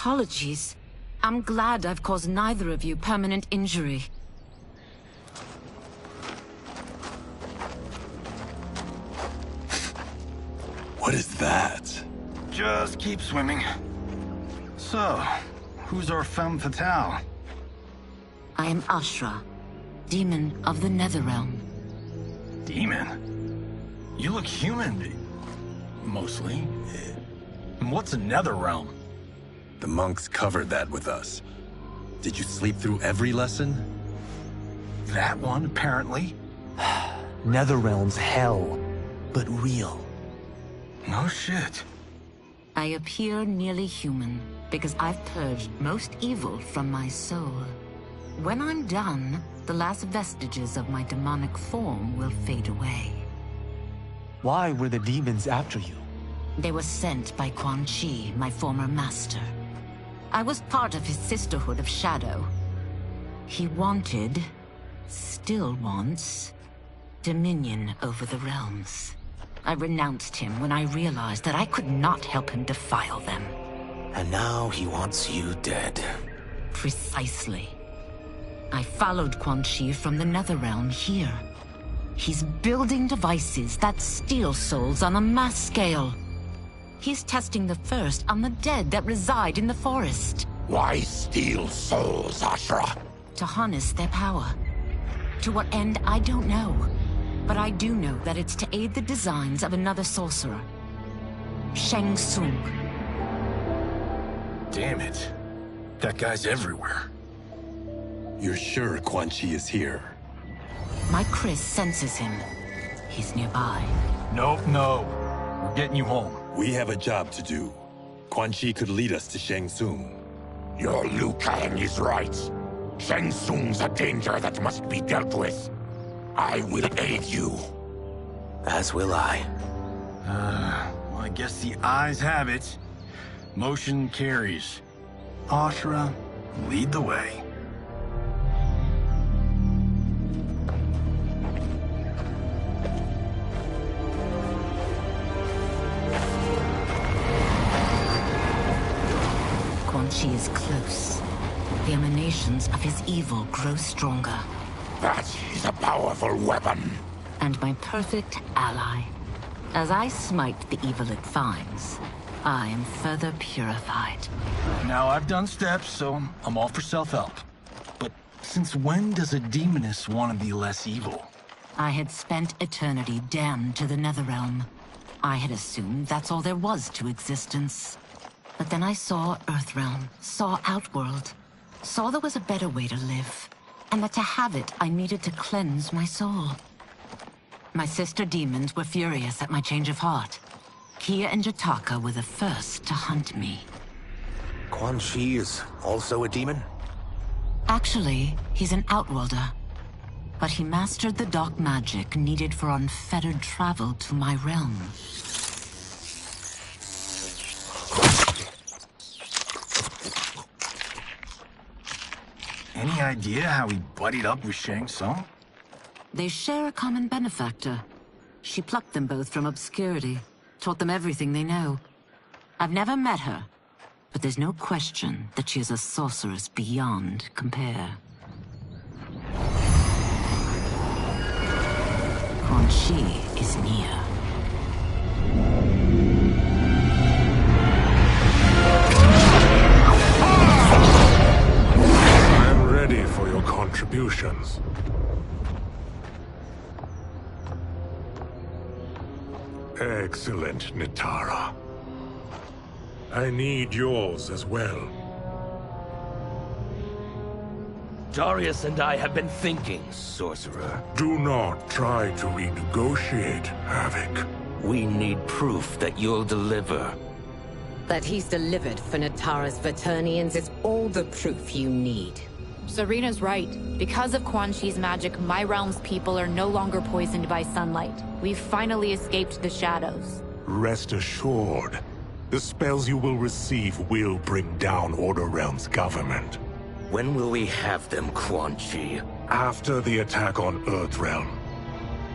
apologies. I'm glad I've caused neither of you permanent injury. What is that? Just keep swimming. So, who's our femme fatale? I am Ashra, demon of the Netherrealm. Demon? You look human, mostly. And what's a Netherrealm? The monks covered that with us. Did you sleep through every lesson? That one, apparently. Netherrealm's hell, but real. No shit. I appear nearly human because I've purged most evil from my soul. When I'm done, the last vestiges of my demonic form will fade away. Why were the demons after you? They were sent by Quan Chi, my former master. I was part of his Sisterhood of Shadow. He wanted, still wants, dominion over the realms. I renounced him when I realized that I could not help him defile them. And now he wants you dead. Precisely. I followed Quan Chi from the Netherrealm here. He's building devices that steal souls on a mass scale. He's testing the first on the dead that reside in the forest. Why steal souls, Ashra? To harness their power. To what end, I don't know. But I do know that it's to aid the designs of another sorcerer. Shang Tsung. Damn it. That guy's everywhere. You're sure Quan Chi is here? My Chris senses him. He's nearby. Nope, no. We're getting you home. We have a job to do. Quan Chi could lead us to Shang Tsung. Your Liu Kang is right. Shang Tsung's a danger that must be dealt with. I will aid you. As will I. Well, I guess the eyes have it. Motion carries. Ashra, lead the way. Quan Chi is close. The emanations of his evil grow stronger. That is a powerful weapon. And my perfect ally. As I smite the evil it finds, I am further purified. Now I've done steps, so I'm all for self-help. But since when does a demoness want to be less evil? I had spent eternity damned to the Netherrealm. I had assumed that's all there was to existence. But then I saw Earthrealm, saw Outworld, saw there was a better way to live, and that to have it, I needed to cleanse my soul. My sister demons were furious at my change of heart. Kia and Jataka were the first to hunt me. Quan Chi is also a demon? Actually, he's an Outworlder. But he mastered the dark magic needed for unfettered travel to my realm. Any idea how he buddied up with Shang Tsung? They share a common benefactor. She plucked them both from obscurity, taught them everything they know. I've never met her, but there's no question that she is a sorceress beyond compare. Quan Chi is near. I'm ready for your contributions. Excellent, Nitara. I need yours as well. Darius and I have been thinking, Sorcerer. Do not try to renegotiate, Havoc. We need proof that you'll deliver. That he's delivered for Natara's Vaternians is all the proof you need. Serena's right. Because of Quan Chi's magic, my realm's people are no longer poisoned by sunlight. We've finally escaped the shadows. Rest assured, the spells you will receive will bring down Order Realm's government. When will we have them, Quan Chi? After the attack on Earthrealm,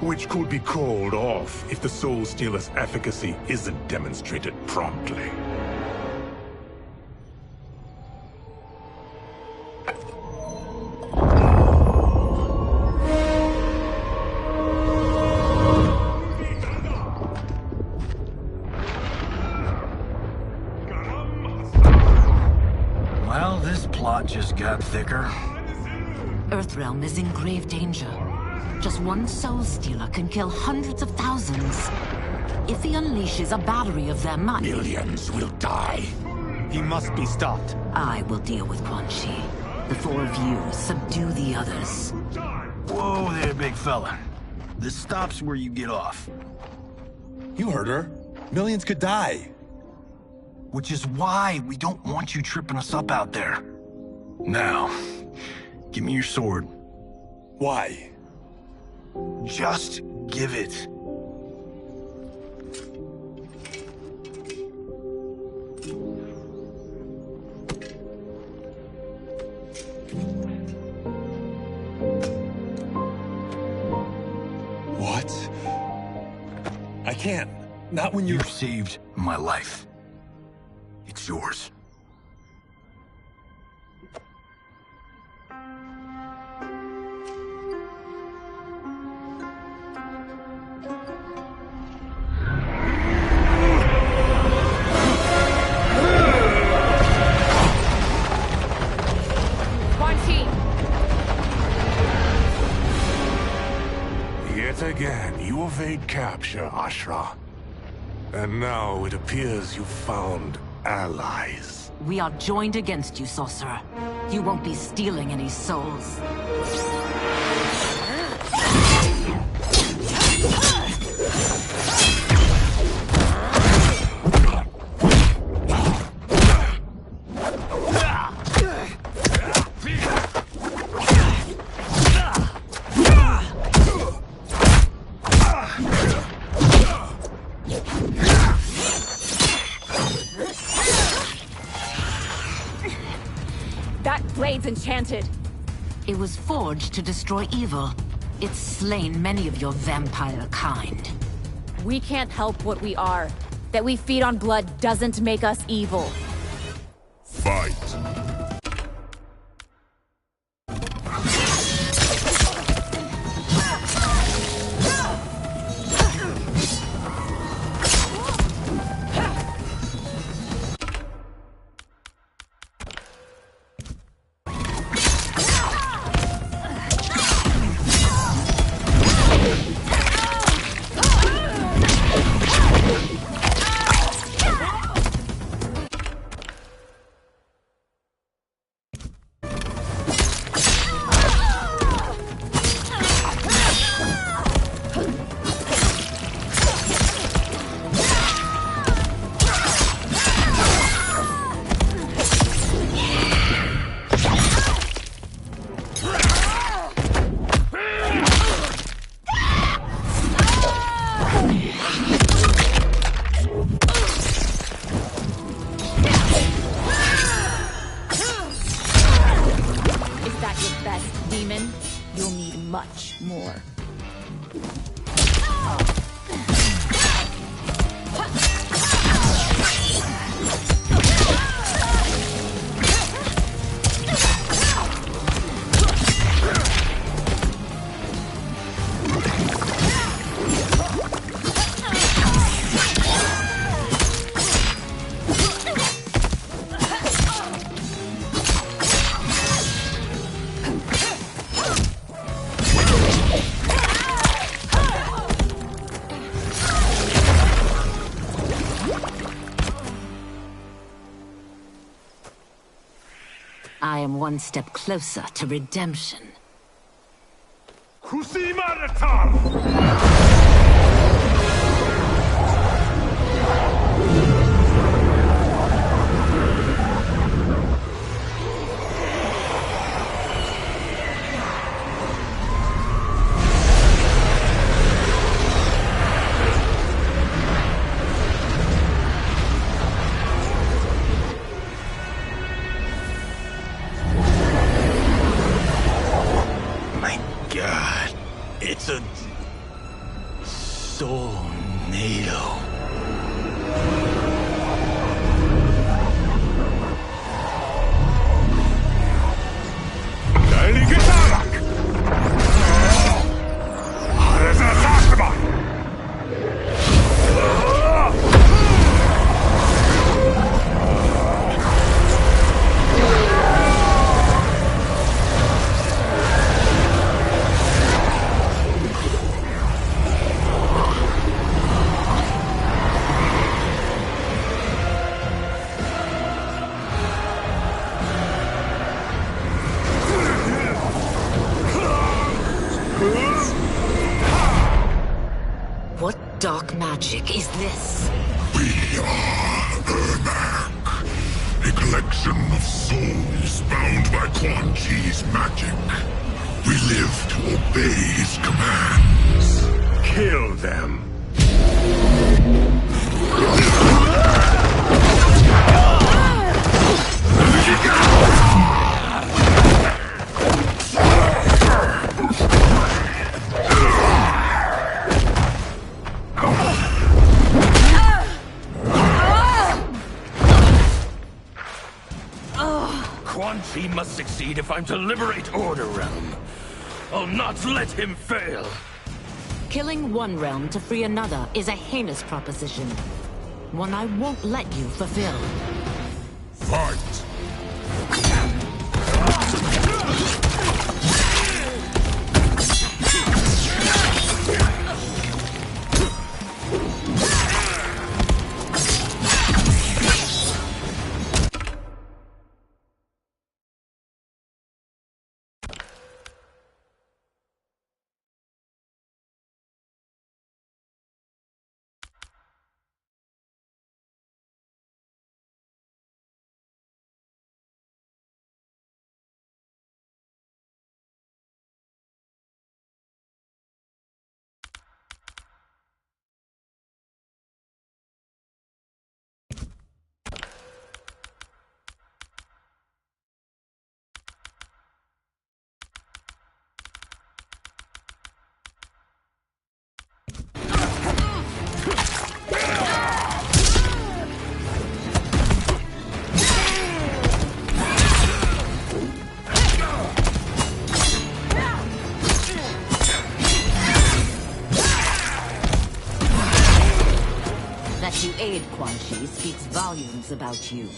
which could be called off if the Soul Stealer's efficacy isn't demonstrated promptly. Well, this plot just got thicker. Earthrealm is in grave danger. Just one Soul Stealer can kill hundreds of thousands. If he unleashes a battery of them, Millions will die. He must be stopped. I will deal with Quan Chi. The four of you subdue the others. Whoa there, big fella. This stops where you get off. You heard her. Millions could die. Which is why we don't want you tripping us up out there. Now, give me your sword. Why? Just give it. What? I can't. Not when You you're... saved my life. It's yours. Quan Chi! Yet again, you evade capture, Ashra. And now it appears you've found allies. We are joined against you, Sorcerer. You won't be stealing any souls. That blade's enchanted. It was forged to destroy evil. It's slain many of your vampire kind. We can't help what we are. That we feed on blood doesn't make us evil. Fight! You'll need much more. I am one step closer to redemption. dark magic is this? We are Ermac, a collection of souls bound by Quan Chi's magic. We live to obey his commands. Kill them. Quan Chi must succeed if I'm to liberate Order Realm. I'll not let him fail. Killing one realm to free another is a heinous proposition. One I won't let you fulfill. Fight! That you aid Quan Chi speaks volumes about you.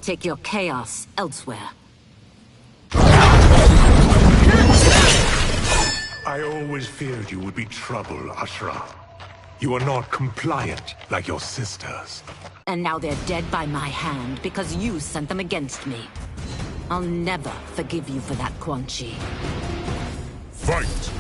Take your chaos elsewhere. I always feared you would be trouble, Ashra. You are not compliant like your sisters. And now they're dead by my hand because you sent them against me. I'll never forgive you for that, Quan Chi. Fight!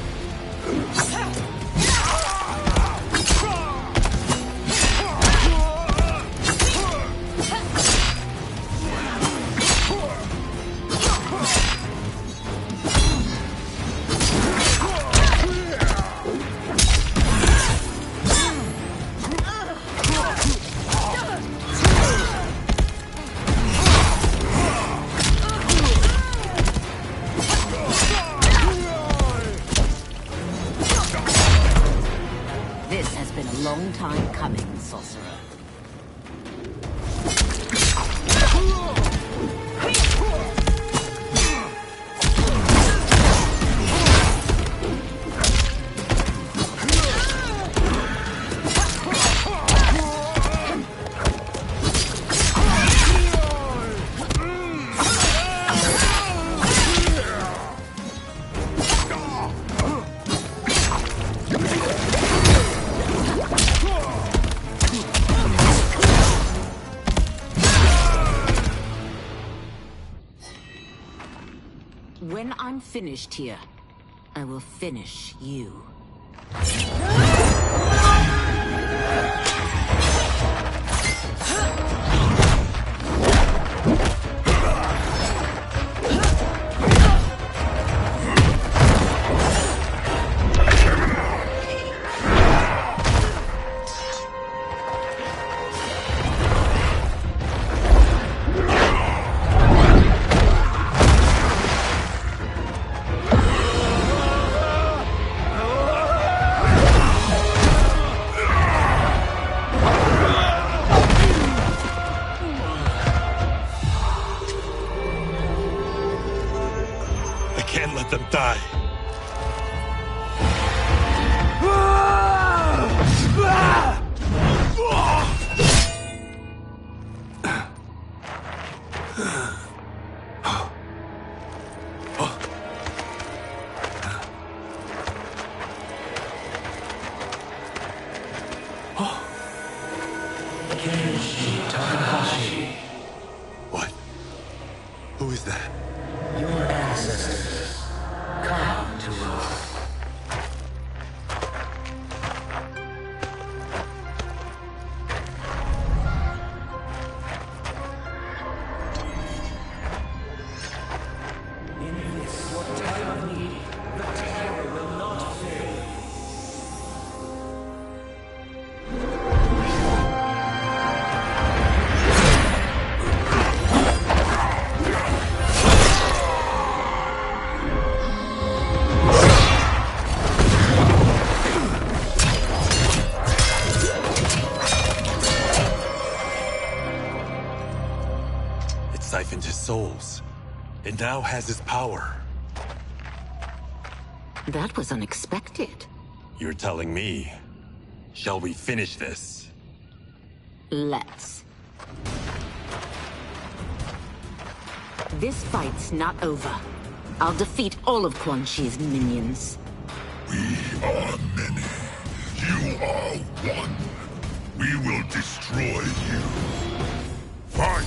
This has been a long time coming, sorcerer. When I'm finished here, I will finish you. Die. What? Who is that? Your ancestors, come to Earth. In this, your time of need, the terror will not fail. It siphoned his souls. It now has his power. That was unexpected. You're telling me. Shall we finish this? Let's. This fight's not over. I'll defeat all of Quan Chi's minions. We are many. You are one. We will destroy you. Fight!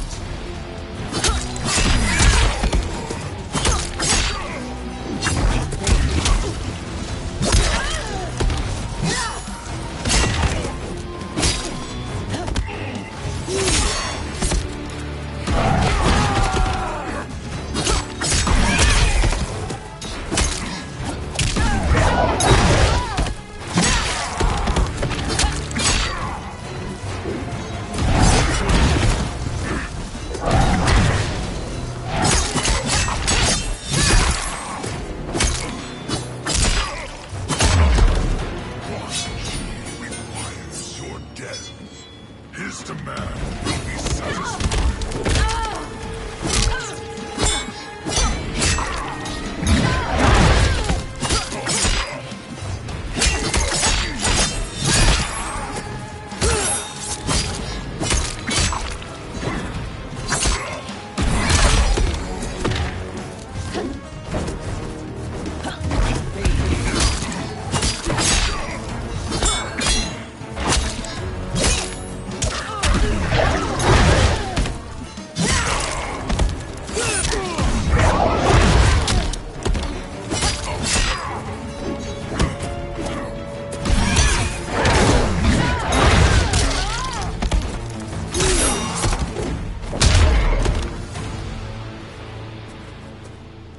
His demand will be satisfied.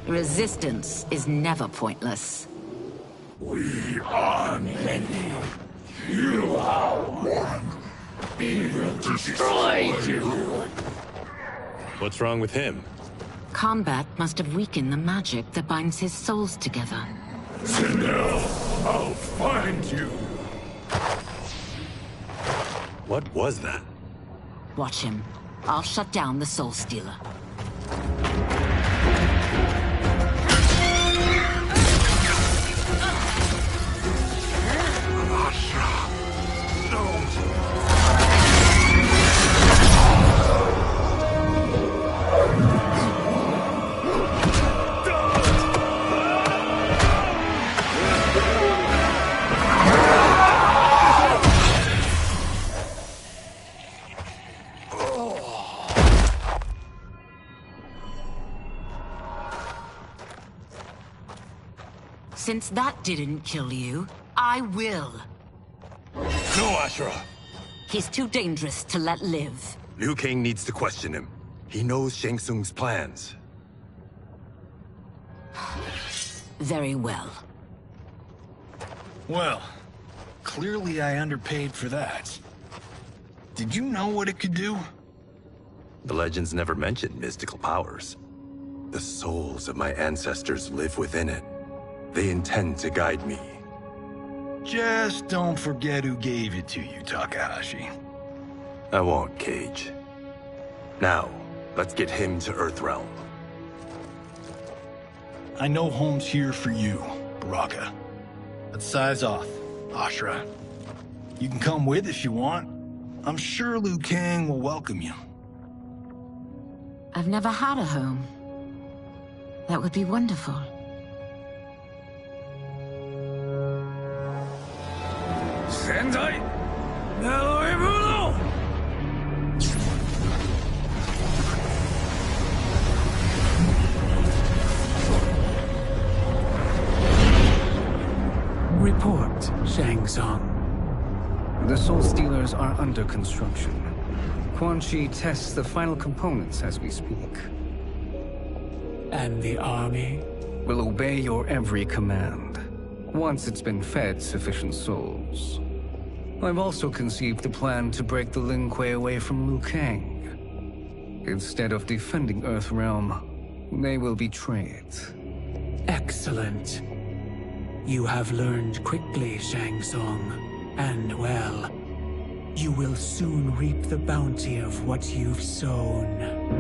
Resistance is never pointless. We are many. You are one. We will destroy you. What's wrong with him? Kombat must have weakened the magic that binds his souls together. Sinel, I'll find you. What was that? Watch him. I'll shut down the Soul Stealer. Since that didn't kill you, I will. No, Ashura! He's too dangerous to let live. Liu Kang needs to question him. He knows Shang Tsung's plans. Very well. Well, clearly I underpaid for that. Did you know what it could do? The legends never mentioned mystical powers. The souls of my ancestors live within it. They intend to guide me. Just don't forget who gave it to you, Takahashi. I won't, Cage. Now, let's get him to Earthrealm. I know home's here for you, Baraka. But size off, Ashra. You can come with if you want. I'm sure Liu Kang will welcome you. I've never had a home. That would be wonderful. Sendai! Naruibuno! Report, Shang Tsung. The Soul Stealers are under construction. Quan Chi tests the final components as we speak. And the army? Will obey your every command, once it's been fed sufficient souls. I've also conceived a plan to break the Lin Kuei away from Liu Kang. Instead of defending Earthrealm, they will betray it. Excellent. You have learned quickly, Shang Tsung, and well, you will soon reap the bounty of what you've sown.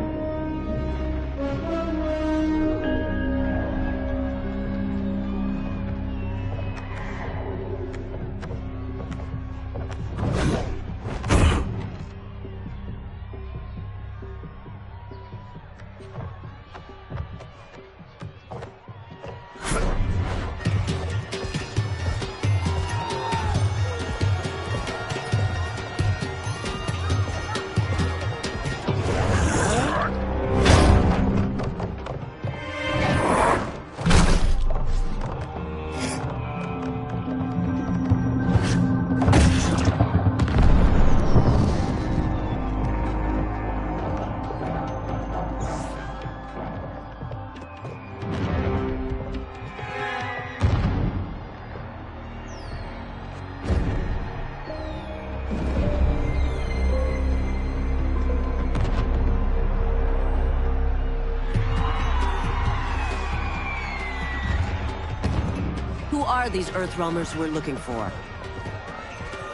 Who are these Earthrealmers we're looking for?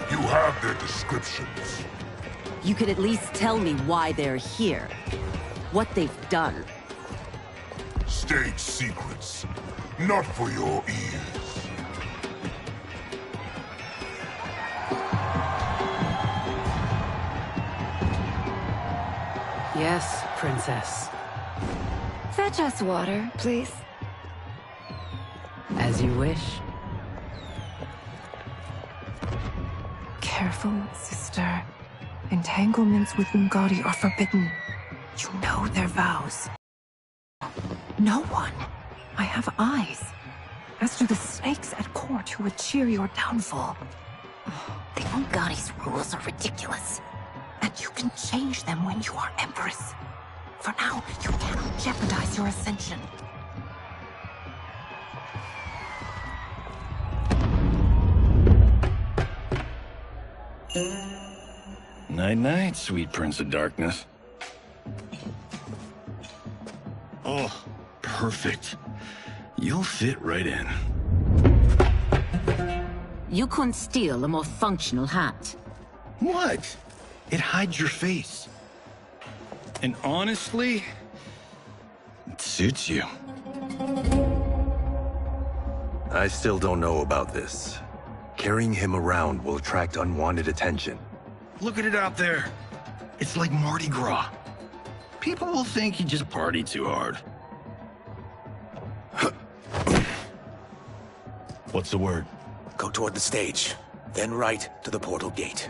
You have their descriptions. You could at least tell me why they're here. What they've done. State secrets. Not for your ears. Yes, Princess. Fetch us water, please. As you wish. Careful, sister. Entanglements with Ungadi are forbidden. You know their vows. No one. I have eyes. As do the snakes at court who would cheer your downfall. The Ungadi's rules are ridiculous. And you can change them when you are Empress. For now, you cannot jeopardize your ascension. Night-night, sweet Prince of Darkness. Oh, perfect. You'll fit right in. You couldn't steal a more functional hat. What? It hides your face. And honestly, it suits you. I still don't know about this. Carrying him around will attract unwanted attention. Look at it out there. It's like Mardi Gras. People will think you just party too hard. What's the word? Go toward the stage, then right to the portal gate.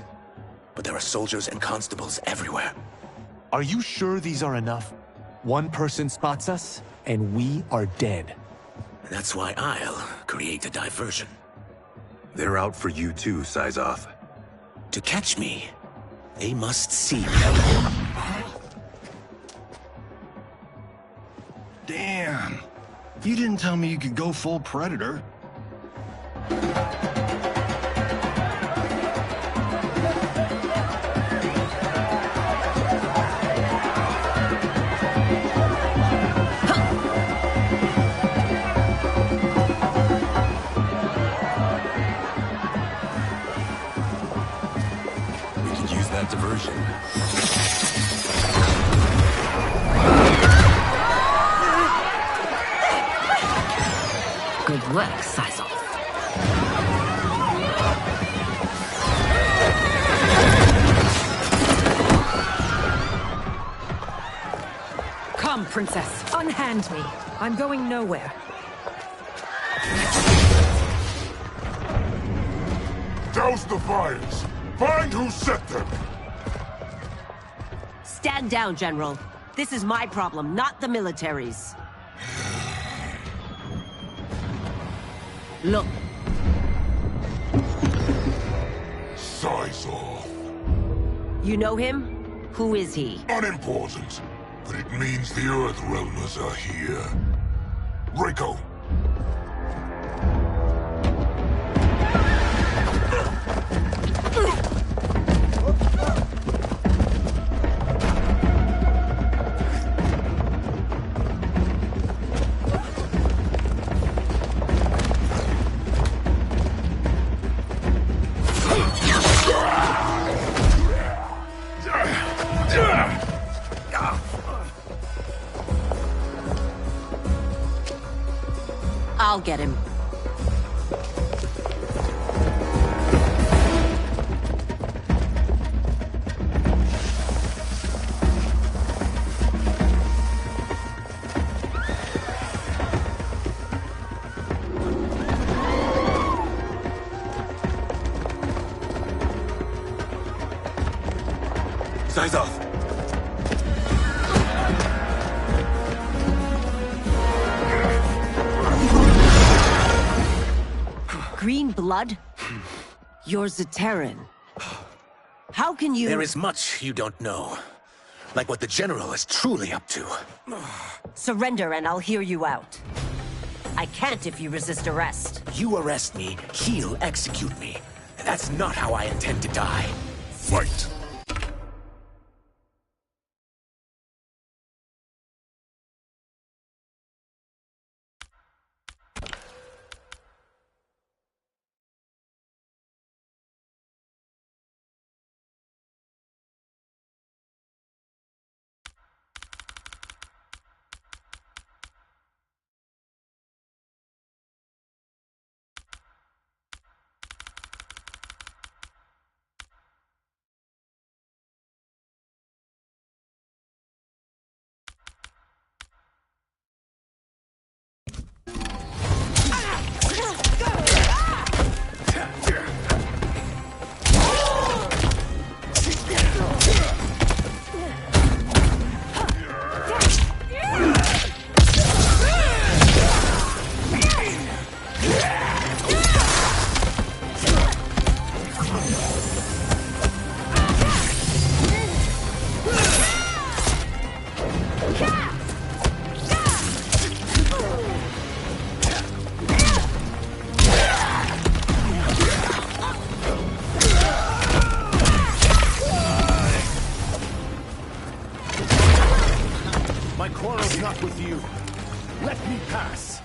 But there are soldiers and constables everywhere. Are you sure these are enough? One person spots us, and we are dead. That's why I'll create a diversion. They're out for you too, Syzoth. To catch me, they must see me. Damn. You didn't tell me you could go full Predator. That diversion. work, size off. Come, princess. Unhand me. I'm going nowhere. Douse the fires. Find who set them. Stand down, General. This is my problem, not the military's. Look. Size off. You know him? Who is he? Unimportant. But it means the Earthrealmers are here. Rico. I'll get him. Size off. Green blood? You're Zaterran. How can you— There is much you don't know. Like what the General is truly up to. Surrender and I'll hear you out. I can't if you resist arrest. You arrest me, he'll execute me. And that's not how I intend to die. Fight. My quarrel's not with you. Let me pass.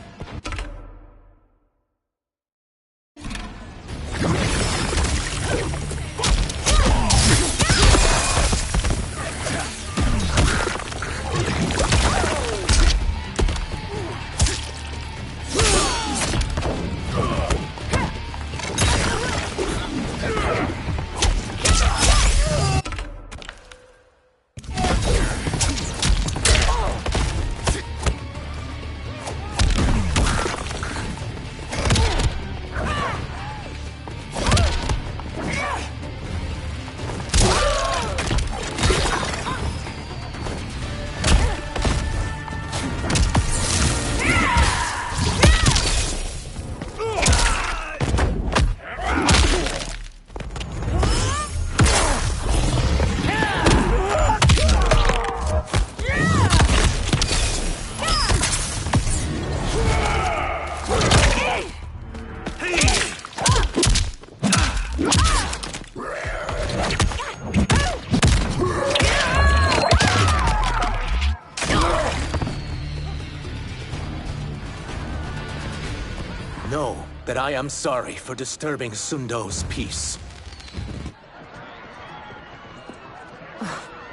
Know that I am sorry for disturbing Sundo's peace.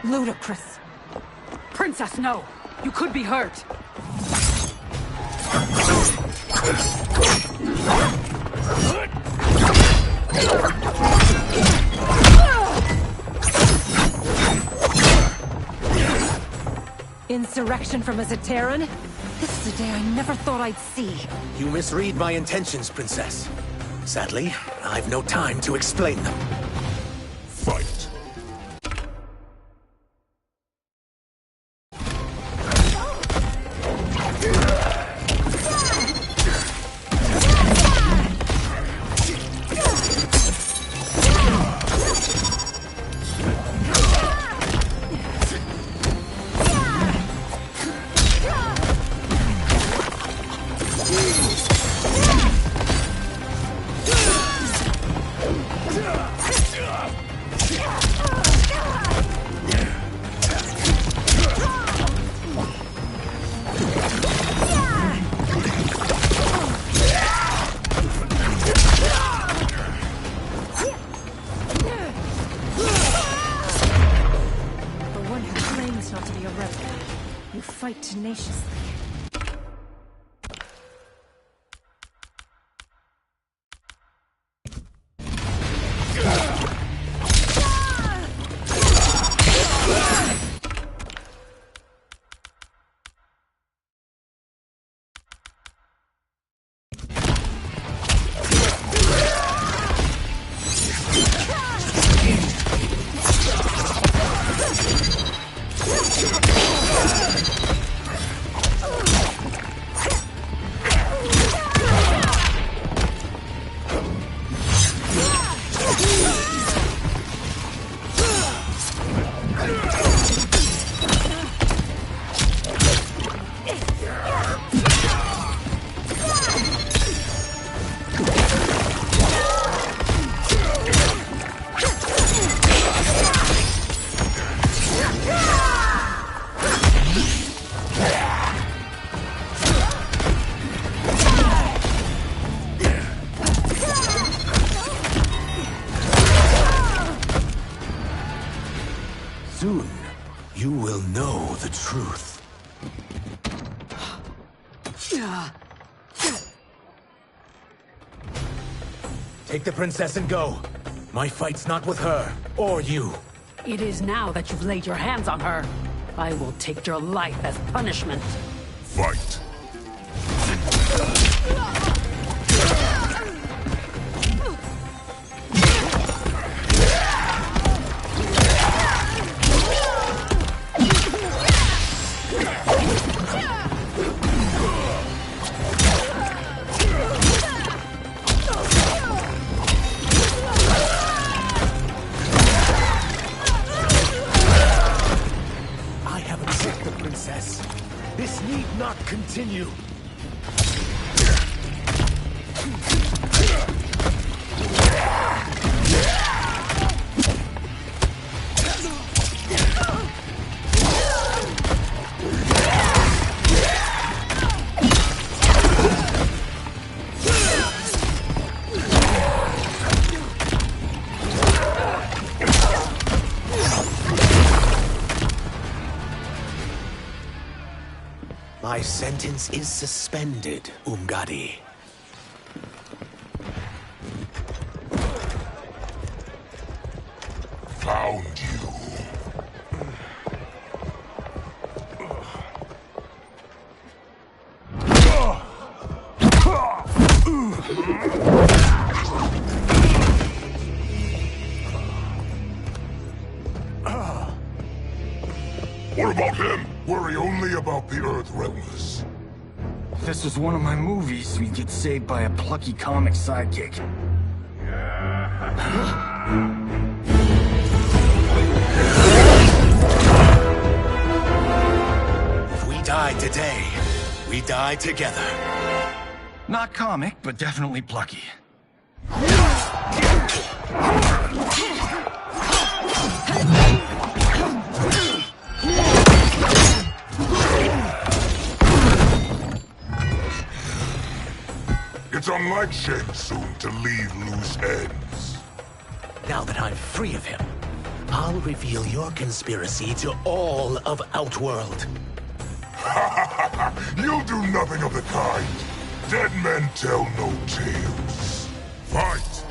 Ludicrous. Princess, no! You could be hurt! Insurrection from a Zaterran? This is a day I never thought I'd see. You misread my intentions, Princess. Sadly, I've no time to explain them. Fight. Tenaciously. Soon, you will know the truth. Take the princess and go. My fight's not with her, or you. It is now that you've laid your hands on her. I will take your life as punishment. Fight. This need not continue. My sentence is suspended, Umgadi. Found you. What about him? Worry only about the Earth Realmers. If this was one of my movies, we'd get saved by a plucky comic sidekick. If we die today, we die together. Not comic, but definitely plucky. It's unlike Shang Tsung to leave loose ends. Now that I'm free of him, I'll reveal your conspiracy to all of Outworld. You'll do nothing of the kind. Dead men tell no tales. Fight!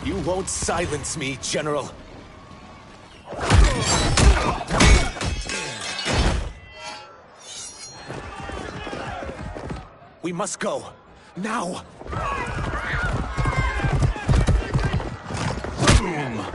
You won't silence me, General. We must go. Now! Boom!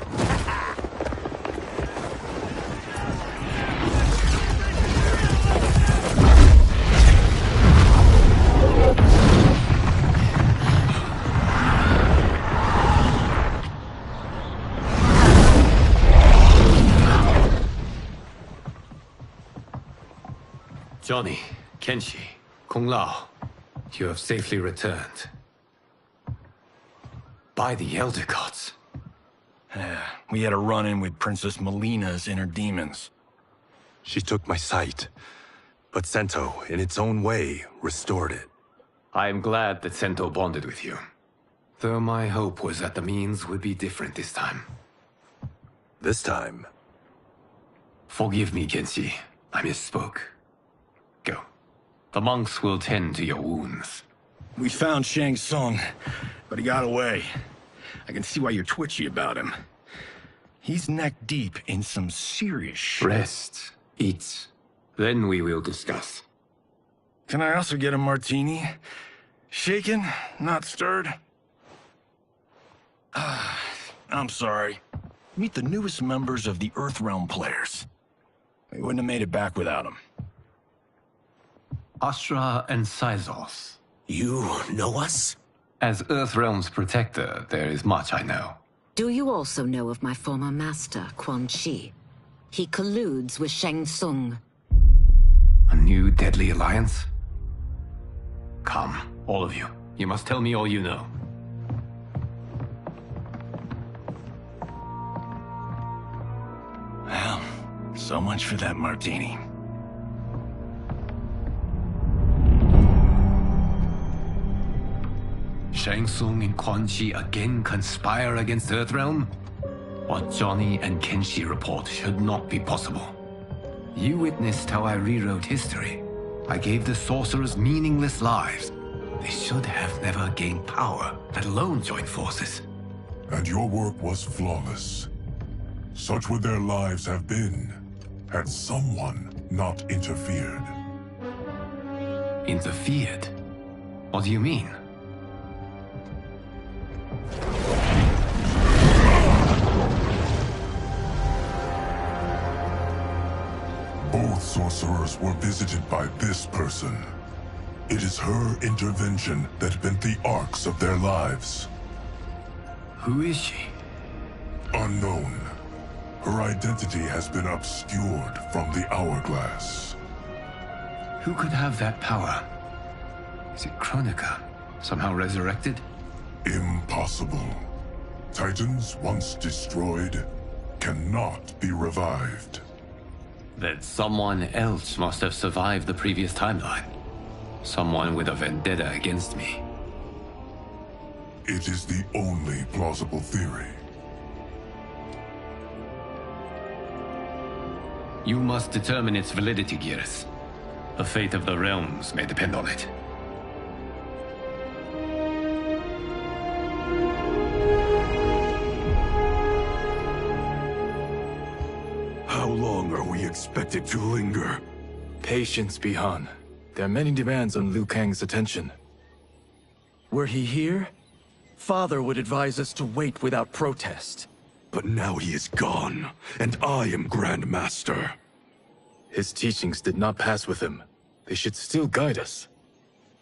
Johnny, Kenshi, Kung Lao, you have safely returned. By the Elder Gods. We had a run-in with Princess Melina's inner demons. She took my sight, but Sento, in its own way, restored it. I am glad that Sento bonded with you. Though my hope was that the means would be different this time. This time? Forgive me, Kenshi. I misspoke. Go. The monks will tend to your wounds. We found Shang Tsung, but he got away. I can see why you're twitchy about him. He's neck-deep in some serious shit. Rest. Eat. Then we will discuss. Can I also get a martini? Shaken, not stirred? I'm sorry. Meet the newest members of the Earthrealm players. We wouldn't have made it back without them. Astra and Syzoth. You know us? As Earthrealm's protector, there is much I know. Do you also know of my former master, Quan Chi? He colludes with Shang Tsung. A new deadly alliance? Come, all of you. You must tell me all you know. Well, so much for that martini. Shang Tsung and Quan Chi again conspire against Earthrealm? What Johnny and Kenshi report should not be possible. You witnessed how I rewrote history. I gave the sorcerers meaningless lives. They should have never gained power, let alone joined forces. And your work was flawless. Such would their lives have been, had someone not interfered. Interfered? What do you mean? Both sorcerers were visited by this person. It is her intervention that bent the arcs of their lives. Who is she? Unknown. Her identity has been obscured from the hourglass. Who could have that power? Is it Kronika? Somehow resurrected? Impossible. Titans once destroyed cannot be revived. Then someone else must have survived the previous timeline. Someone with a vendetta against me. It is the only plausible theory. You must determine its validity, Geras. The fate of the realms may depend on it. How long are we expected to linger? Patience, Bihan. There are many demands on Liu Kang's attention. Were he here, Father would advise us to wait without protest. But now he is gone, and I am Grand Master. His teachings did not pass with him. They should still guide us.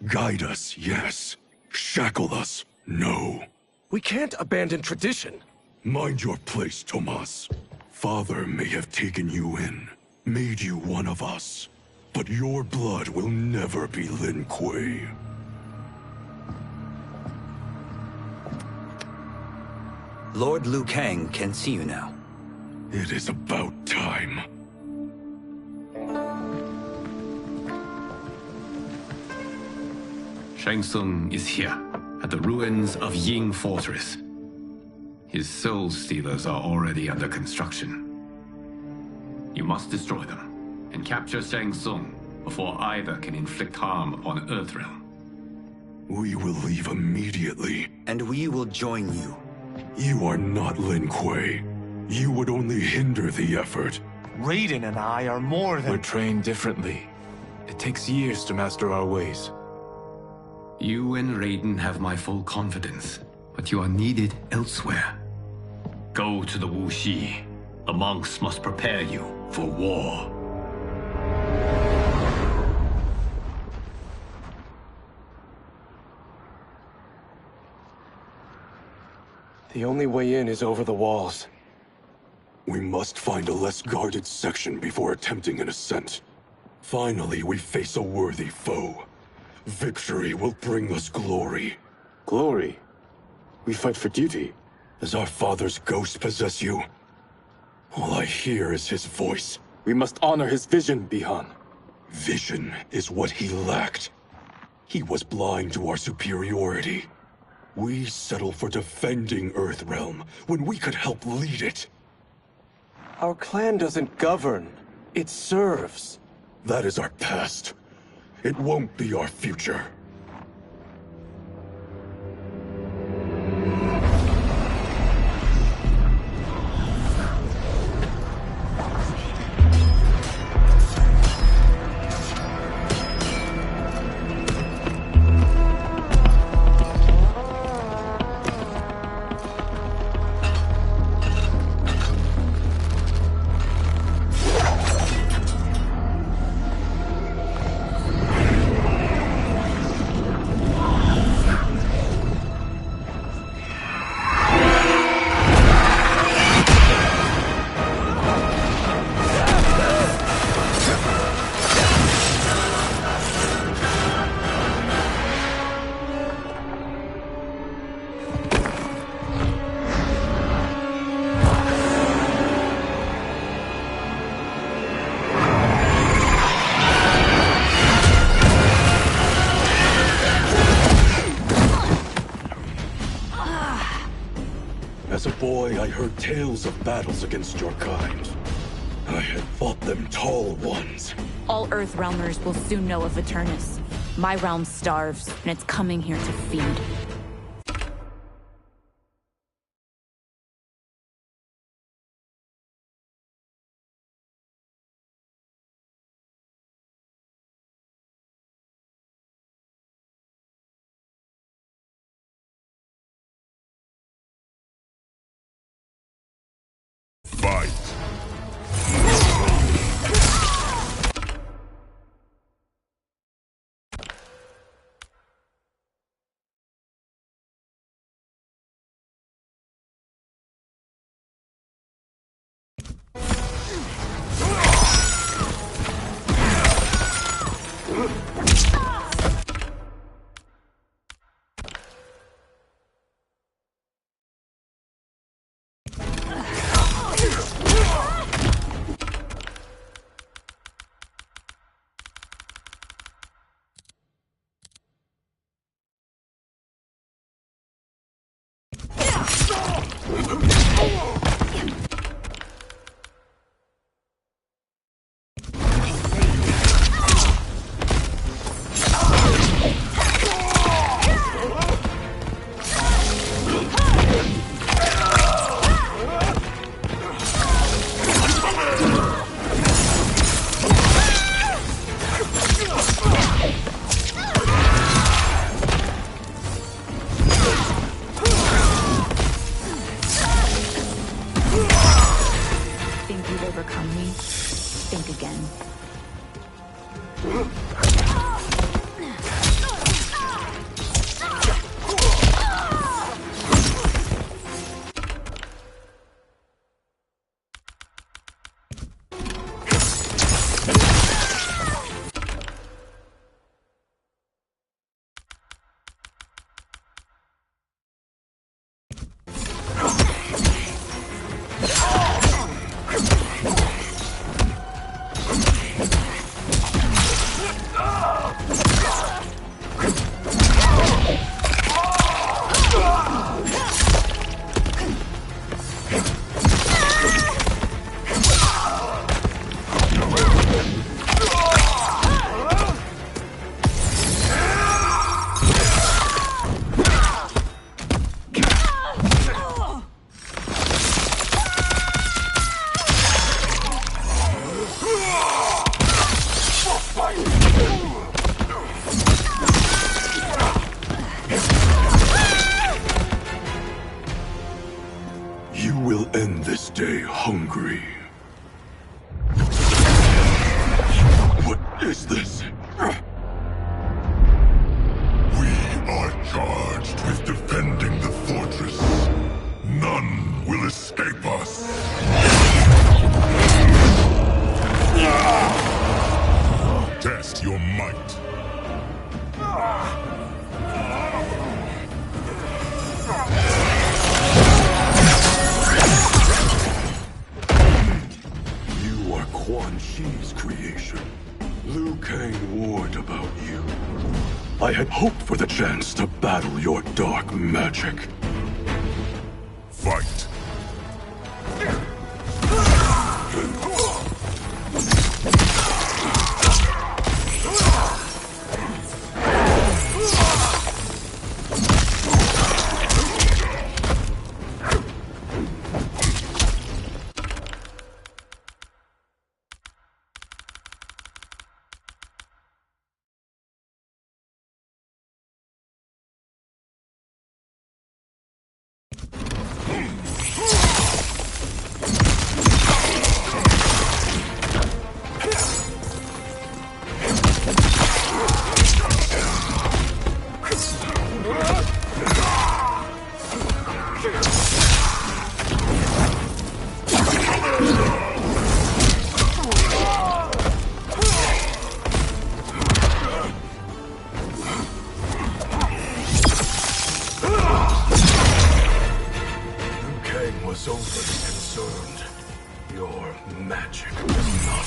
Guide us, yes. Shackle us, no. We can't abandon tradition. Mind your place, Tomas. Father may have taken you in, made you one of us. But your blood will never be Lin Kuei. Lord Liu Kang can see you now. It is about time. Shang Tsung is here, at the ruins of Ying Fortress. His soul stealers are already under construction. You must destroy them, and capture Shang Tsung before either can inflict harm upon Earthrealm. We will leave immediately. And we will join you. You are not Lin Kuei. You would only hinder the effort. Raiden and I are more than... We're trained differently. It takes years to master our ways. You and Raiden have my full confidence, but you are needed elsewhere. Go to the Wuxi. The monks must prepare you for war. The only way in is over the walls. We must find a less guarded section before attempting an ascent. Finally, we face a worthy foe. Victory will bring us glory. Glory? We fight for duty. Does our father's ghost possess you? All I hear is his voice. We must honor his vision, Bihan. Vision is what he lacked. He was blind to our superiority. We settle for defending Earthrealm when we could help lead it. Our clan doesn't govern. It serves. That is our past. It won't be our future. As a boy, I heard tales of battles against your kind. I had fought them tall ones. All Earthrealmers will soon know of Eternus. My realm starves, and it's coming here to feed. Fight! Overcome me. Think again. this day hungry. What is this? We are charged with defending the fortress. None will escape us. Test your might. You are Quan Chi's creation. Liu Kang warned about you. I had hoped for the chance to battle your dark magic. Fight. Was overly concerned. Your magic does not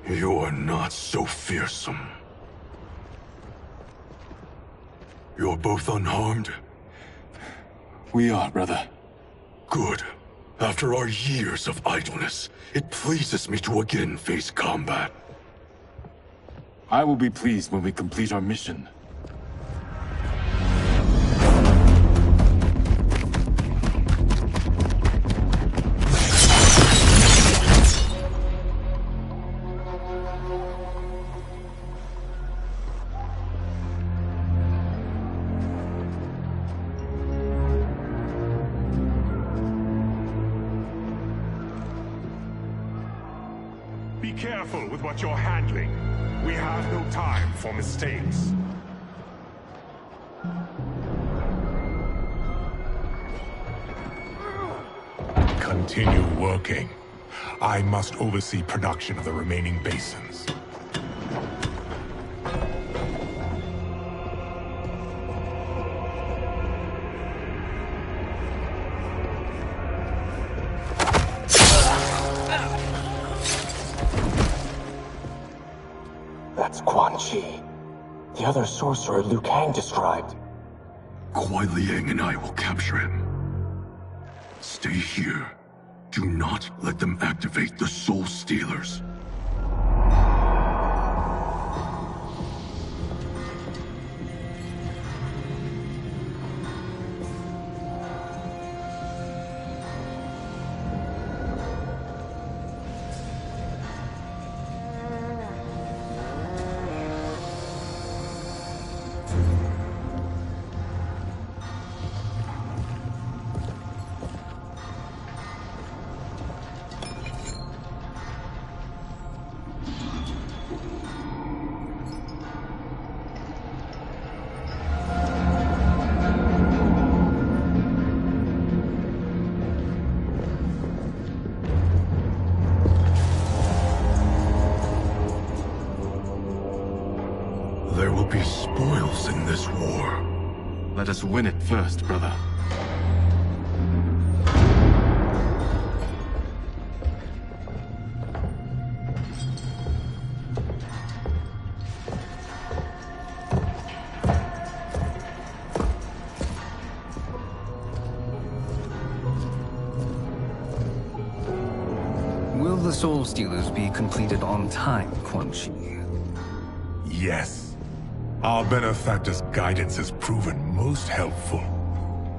You're not so fearsome. You're both unharmed? We are, brother. Good. After our years of idleness, it pleases me to again face combat. I will be pleased when we complete our mission. Be careful with what you're handling. We have no time for mistakes. Continue working. I must oversee production of the remaining basins. That's Quan Chi. The other sorcerer Liu Kang described. Kuai Liang and I will capture him. Stay here. Do not let them activate the Soul Stealers. There will be spoils in this war. Let us win it first, brother. the Soul Stealers be completed on time, Quan Chi? Yes. Our benefactor's guidance has proven most helpful.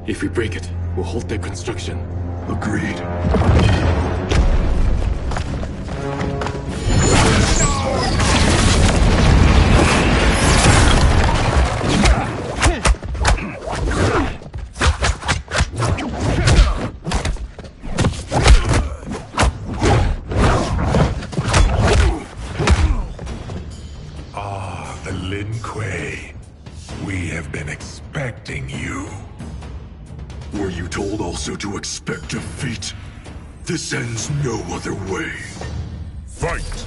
If we break it, we'll halt their construction. Agreed. The Lin Kuei. We have been expecting you. Were you told also to expect defeat? This ends no other way. Fight!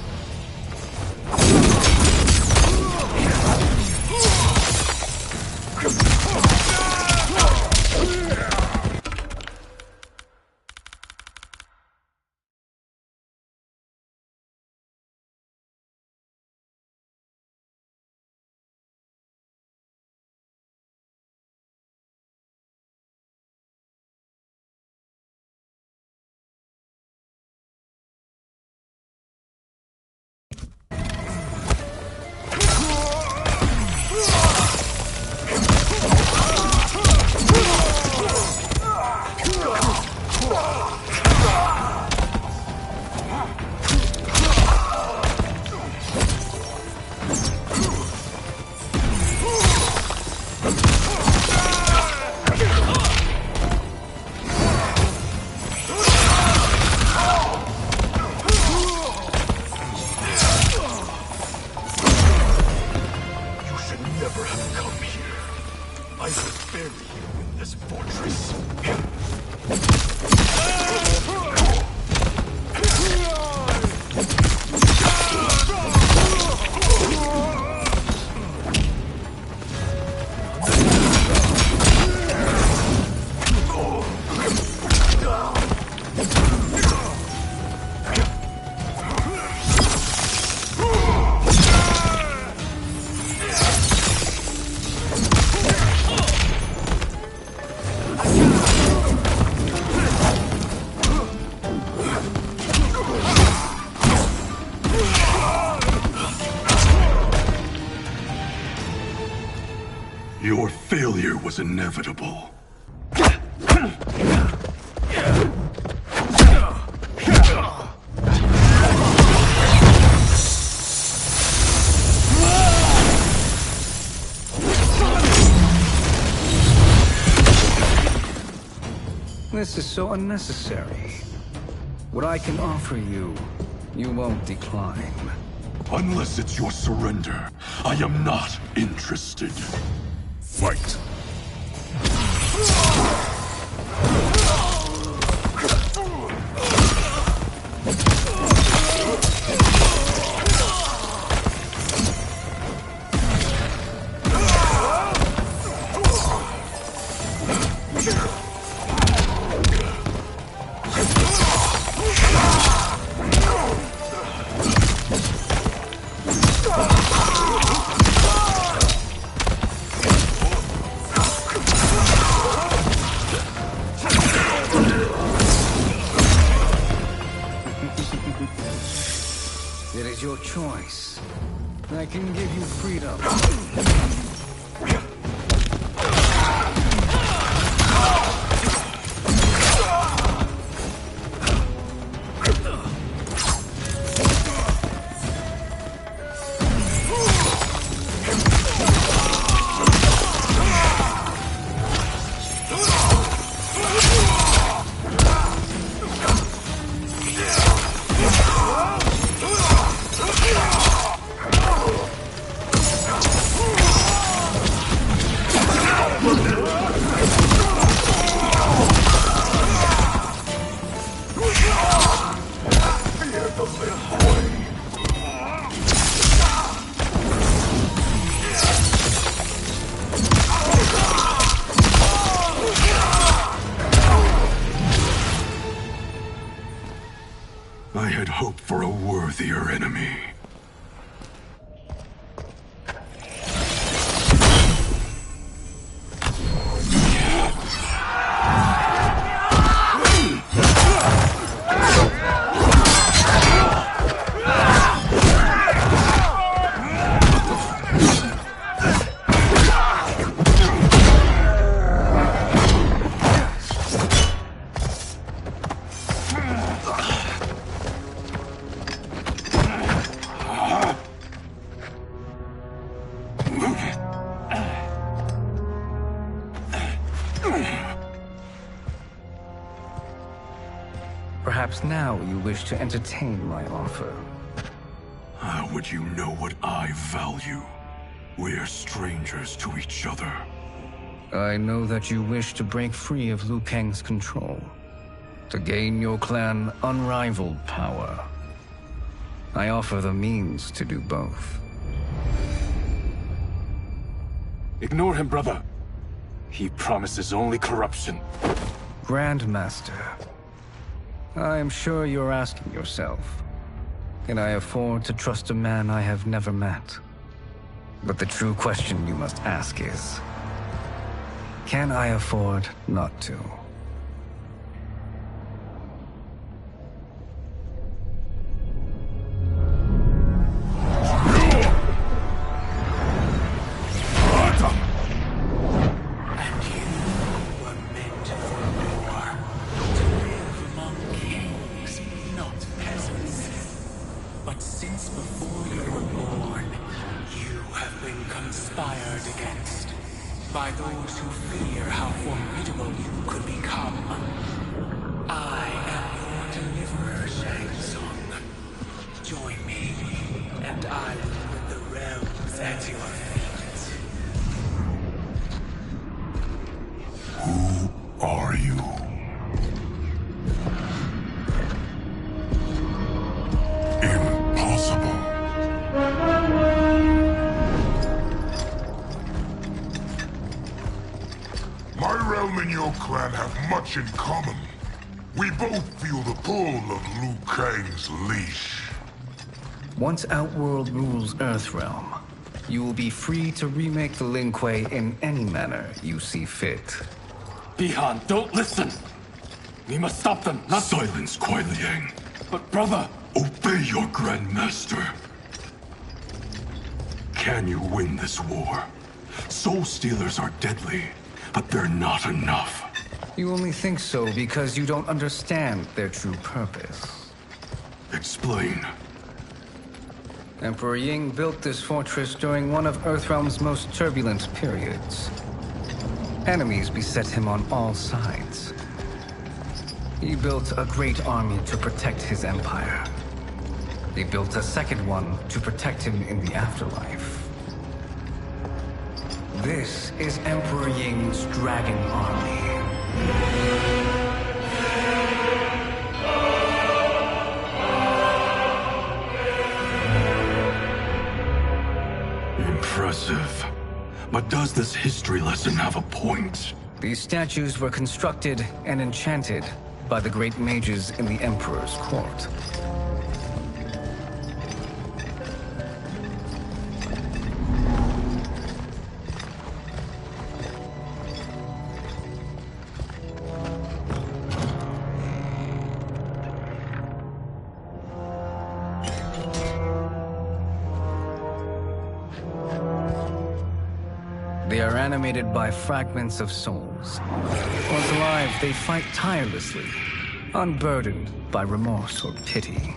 Your failure was inevitable. This is so unnecessary. What I can offer you, you won't decline. Unless it's your surrender, I am not interested. Fight! It is your choice. I can give you freedom. I had hoped for a worthier enemy. Perhaps now you wish to entertain my offer. How would you know what I value? We're strangers to each other. I know that you wish to break free of Liu Kang's control, to gain your clan unrivaled power. I offer the means to do both. Ignore him, brother. He promises only corruption. Grandmaster, I am sure you're asking yourself, can I afford to trust a man I have never met? But the true question you must ask is, can I afford not to? By those who fear how formidable you could become. I am your deliverer, Shang Tsung. Join me, and I will put the realms at your feet. Who are you? Impossible. My realm and your clan have much in common. We both feel the pull of Liu Kang's leash. Once Outworld rules Earthrealm, you will be free to remake the Lin Kuei in any manner you see fit. Bihan, don't listen! We must stop them, not— Silence, Kuai Liang. But brother— Obey your Grandmaster. Can you win this war? Soul Stealers are deadly, but they're not enough. You only think so because you don't understand their true purpose. Explain. Emperor Ying built this fortress during one of Earthrealm's most turbulent periods. Enemies beset him on all sides. He built a great army to protect his empire. He built a second one to protect him in the afterlife. This is Emperor Ying's Dragon Army. Impressive. But does this history lesson have a point? These statues were constructed and enchanted by the great mages in the Emperor's court. They are animated by fragments of souls. Once alive, they fight tirelessly, unburdened by remorse or pity.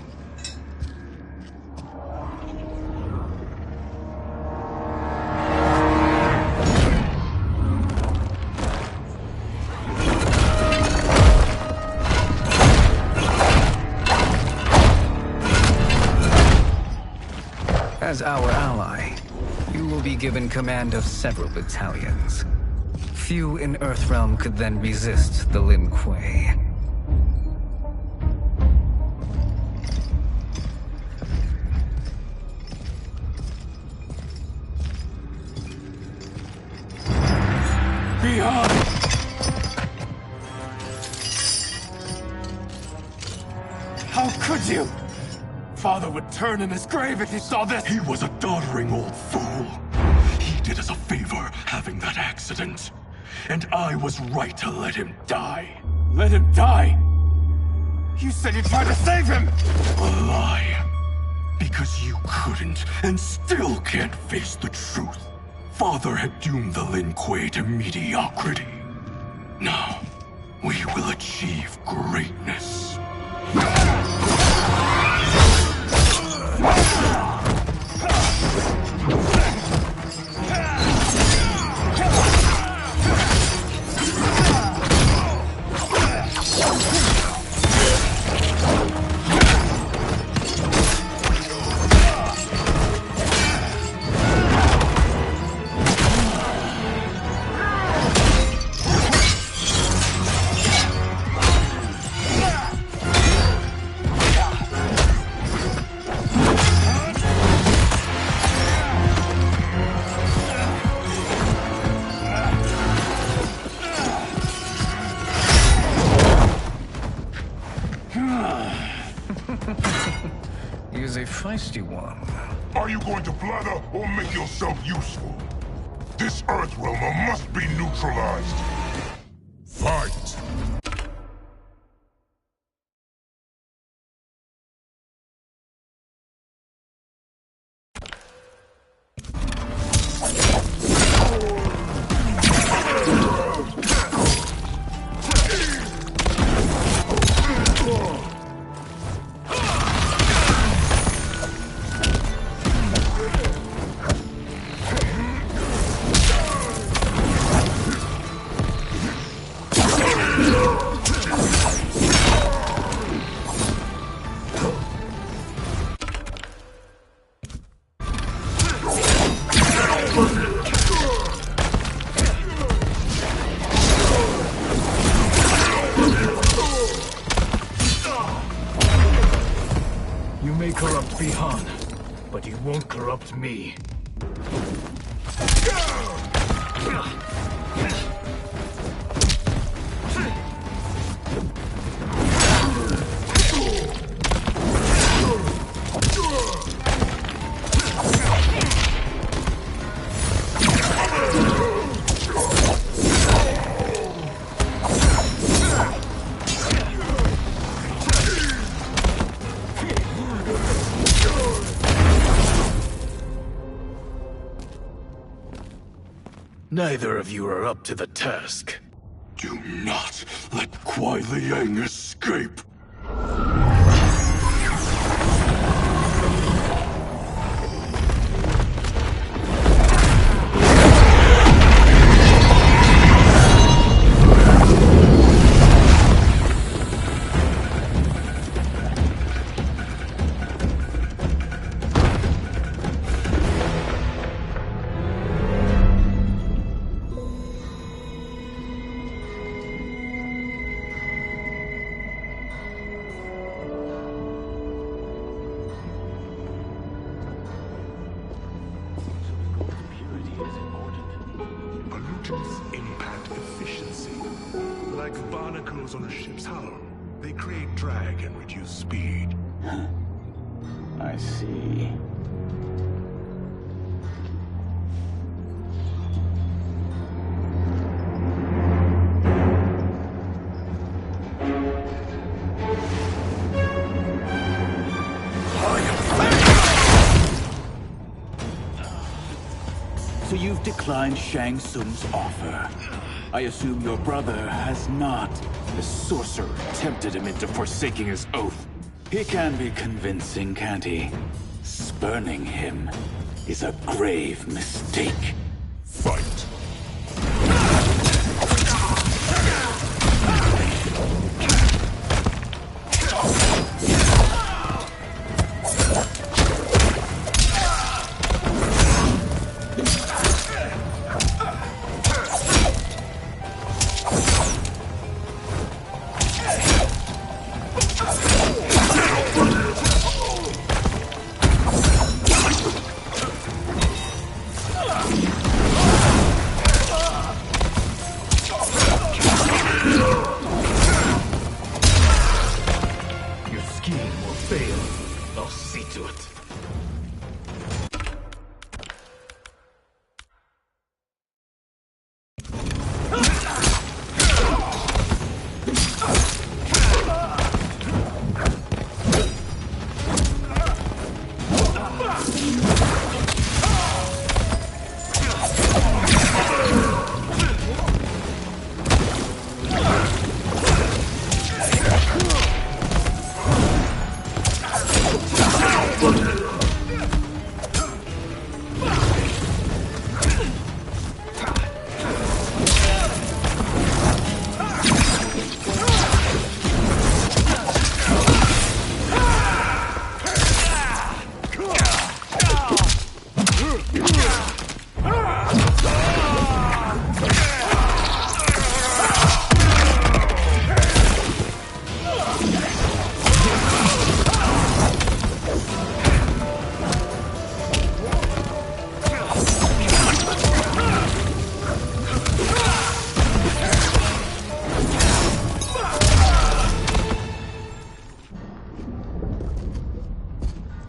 As our ally, you will be given command of several battalions. Few in Earthrealm could then resist the Lin Kuei. Beyond! How could you? Father would turn in his grave if he saw this! He was a doddering old fool. He did us a favor having that accident. And I was right to let him die. Let him die? You said you tried to save him! A lie. Because you couldn't and still can't face the truth. Father had doomed the Lin Kuei to mediocrity. Now, we will achieve greatness. He's a feisty one. Are you going to blather or make yourself useful? This Earthrealmer must be neutralized. Fight! You may corrupt Bihan, but you won't corrupt me. Neither of you are up to the task. Do not let Kuai Liang escape. Pollutants impact efficiency. Like barnacles on a ship's hull. They create drag and reduce speed. I see. So you've declined Shang Tsung's offer. I assume your brother has not. The sorcerer tempted him into forsaking his oath. He can be convincing, can't he? Spurning him is a grave mistake. Fight! I'll see to it. What?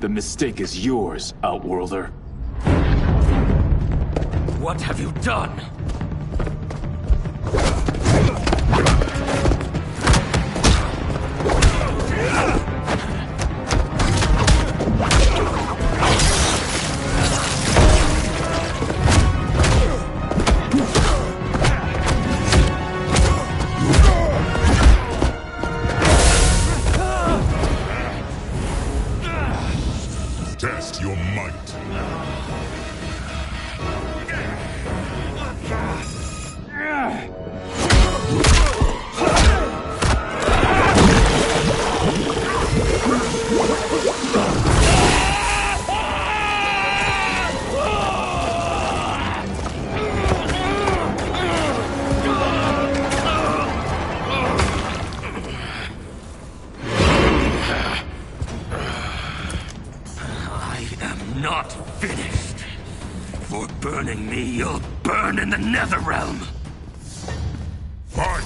The mistake is yours, Outworlder. What have you done? Test your might. Not finished. For burning me, you'll burn in the Netherrealm. Fight!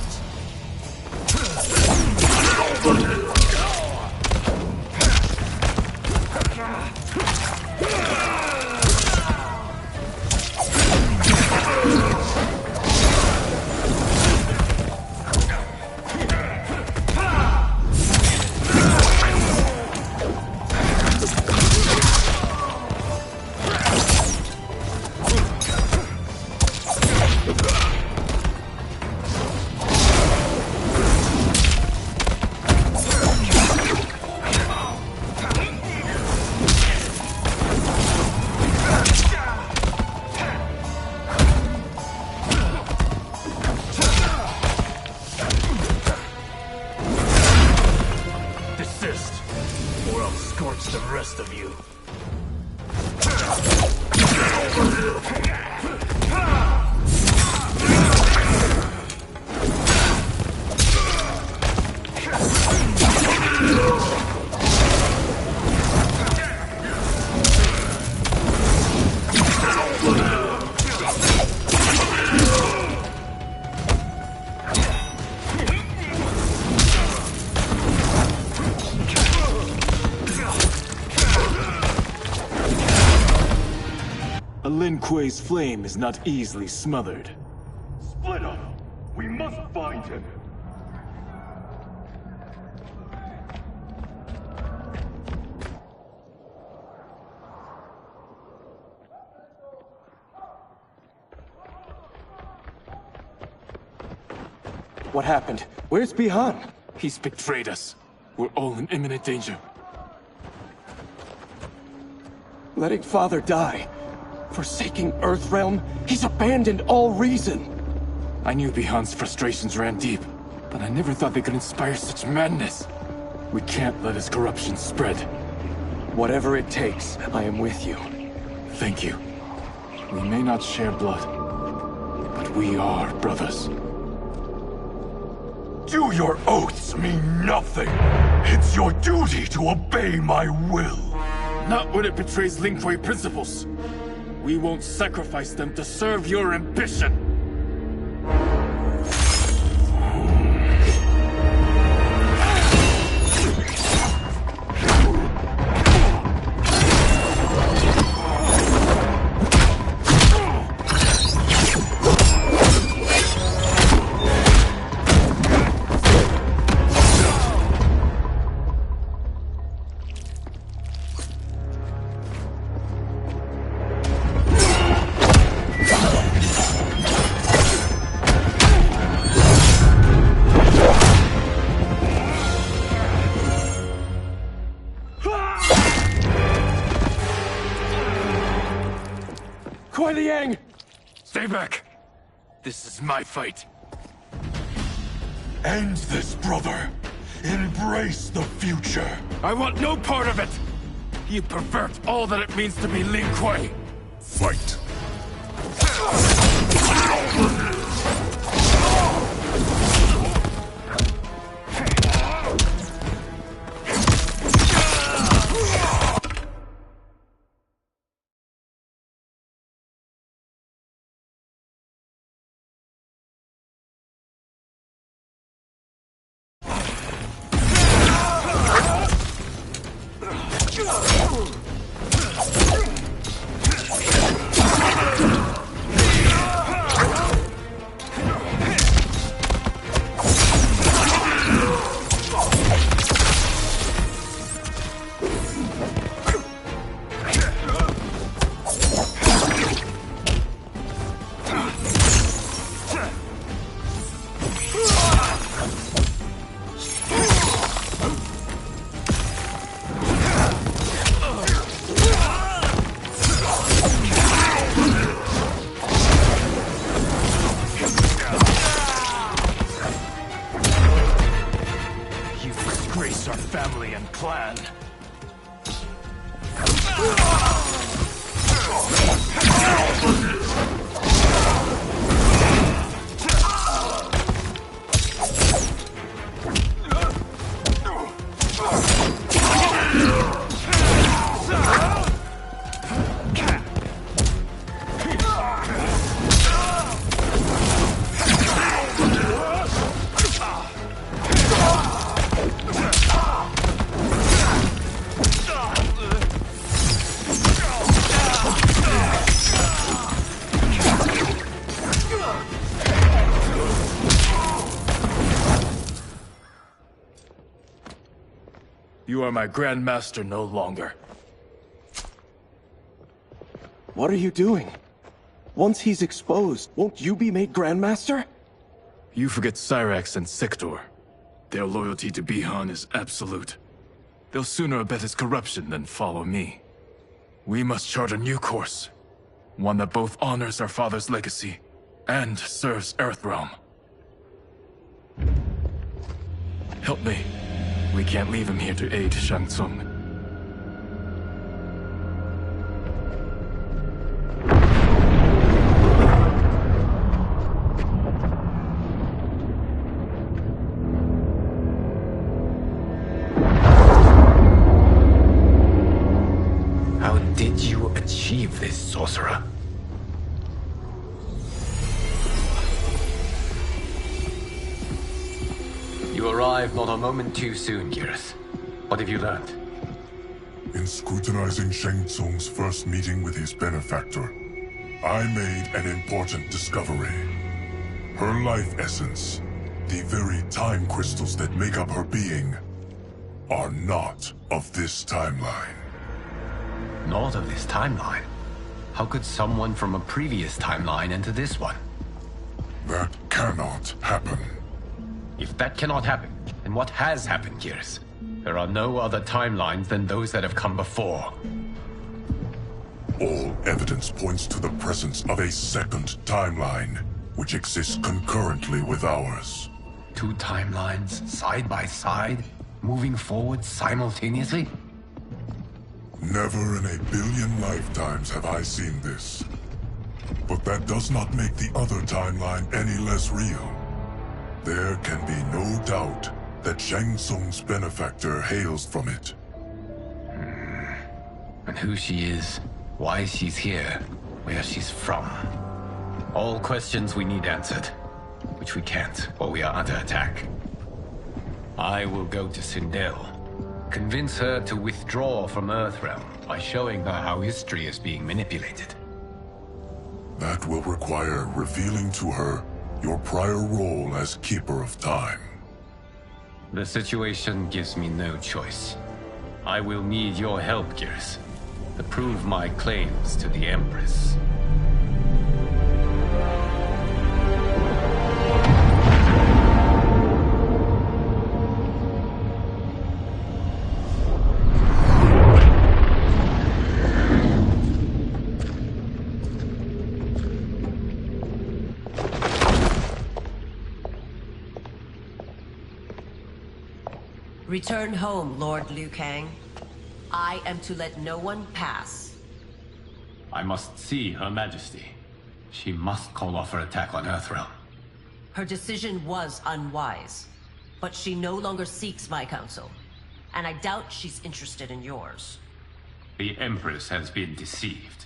Desist, or I'll scorch the rest of you. A Lin Kuei's flame is not easily smothered. Split up! We must find him! What happened? Where's Bihan? He's betrayed us. We're all in imminent danger. Letting Father die. Forsaking Earthrealm, he's abandoned all reason. I knew Bihan's frustrations ran deep, but I never thought they could inspire such madness. We can't let his corruption spread. Whatever it takes, I am with you. Thank you. We may not share blood, but we are brothers. Do your oaths mean nothing? It's your duty to obey my will. Not when it betrays Lin Kuei principles. We won't sacrifice them to serve your ambition. Kuei Liang! Stay back. This is my fight. End this, brother. Embrace the future. I want no part of it. You pervert all that it means to be Lin Kuei. Fight! disgrace our family and clan. You are my Grandmaster no longer. What are you doing? Once he's exposed, won't you be made Grandmaster? You forget Cyrax and Sector. Their loyalty to Bihan is absolute. They'll sooner abet his corruption than follow me. We must chart a new course. One that both honors our father's legacy and serves Earthrealm. Help me. We can't leave him here to aid Shang Tsung. How did you achieve this, sorcerer? You arrived not a moment too soon, Geras. What have you learned? In scrutinizing Shang Tsung's first meeting with his benefactor, I made an important discovery. Her life essence, the very time crystals that make up her being, are not of this timeline. Not of this timeline? How could someone from a previous timeline enter this one? That cannot happen. If that cannot happen, then what has happened, Geras? There are no other timelines than those that have come before. All evidence points to the presence of a second timeline, which exists concurrently with ours. Two timelines, side by side, moving forward simultaneously? Never in a billion lifetimes have I seen this. But that does not make the other timeline any less real. There can be no doubt that Shang Tsung's benefactor hails from it. And who she is, why she's here, where she's from. All questions we need answered, which we can't, or we are under attack. I will go to Sindel, convince her to withdraw from Earthrealm by showing her how history is being manipulated. That will require revealing to her your prior role as Keeper of Time. The situation gives me no choice. I will need your help, Geras, to prove my claims to the Empress. Return home, Lord Liu Kang. I am to let no one pass. I must see Her Majesty. She must call off her attack on Earthrealm. Her decision was unwise, but she no longer seeks my counsel, and I doubt she's interested in yours. The Empress has been deceived.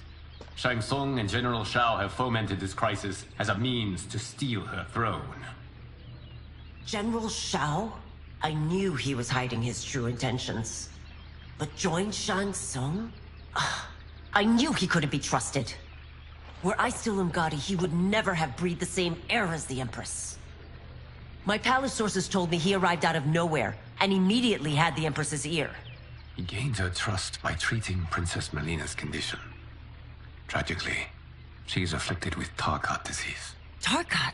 Shang Tsung and General Shao have fomented this crisis as a means to steal her throne. General Shao? I knew he was hiding his true intentions. But join Shang Tsung? I knew he couldn't be trusted. Were I still Umgadi, he would never have breathed the same air as the Empress. My palace sources told me he arrived out of nowhere, and immediately had the Empress's ear. He gained her trust by treating Princess Melina's condition. Tragically, she's afflicted with Tarkat disease. Tarkat?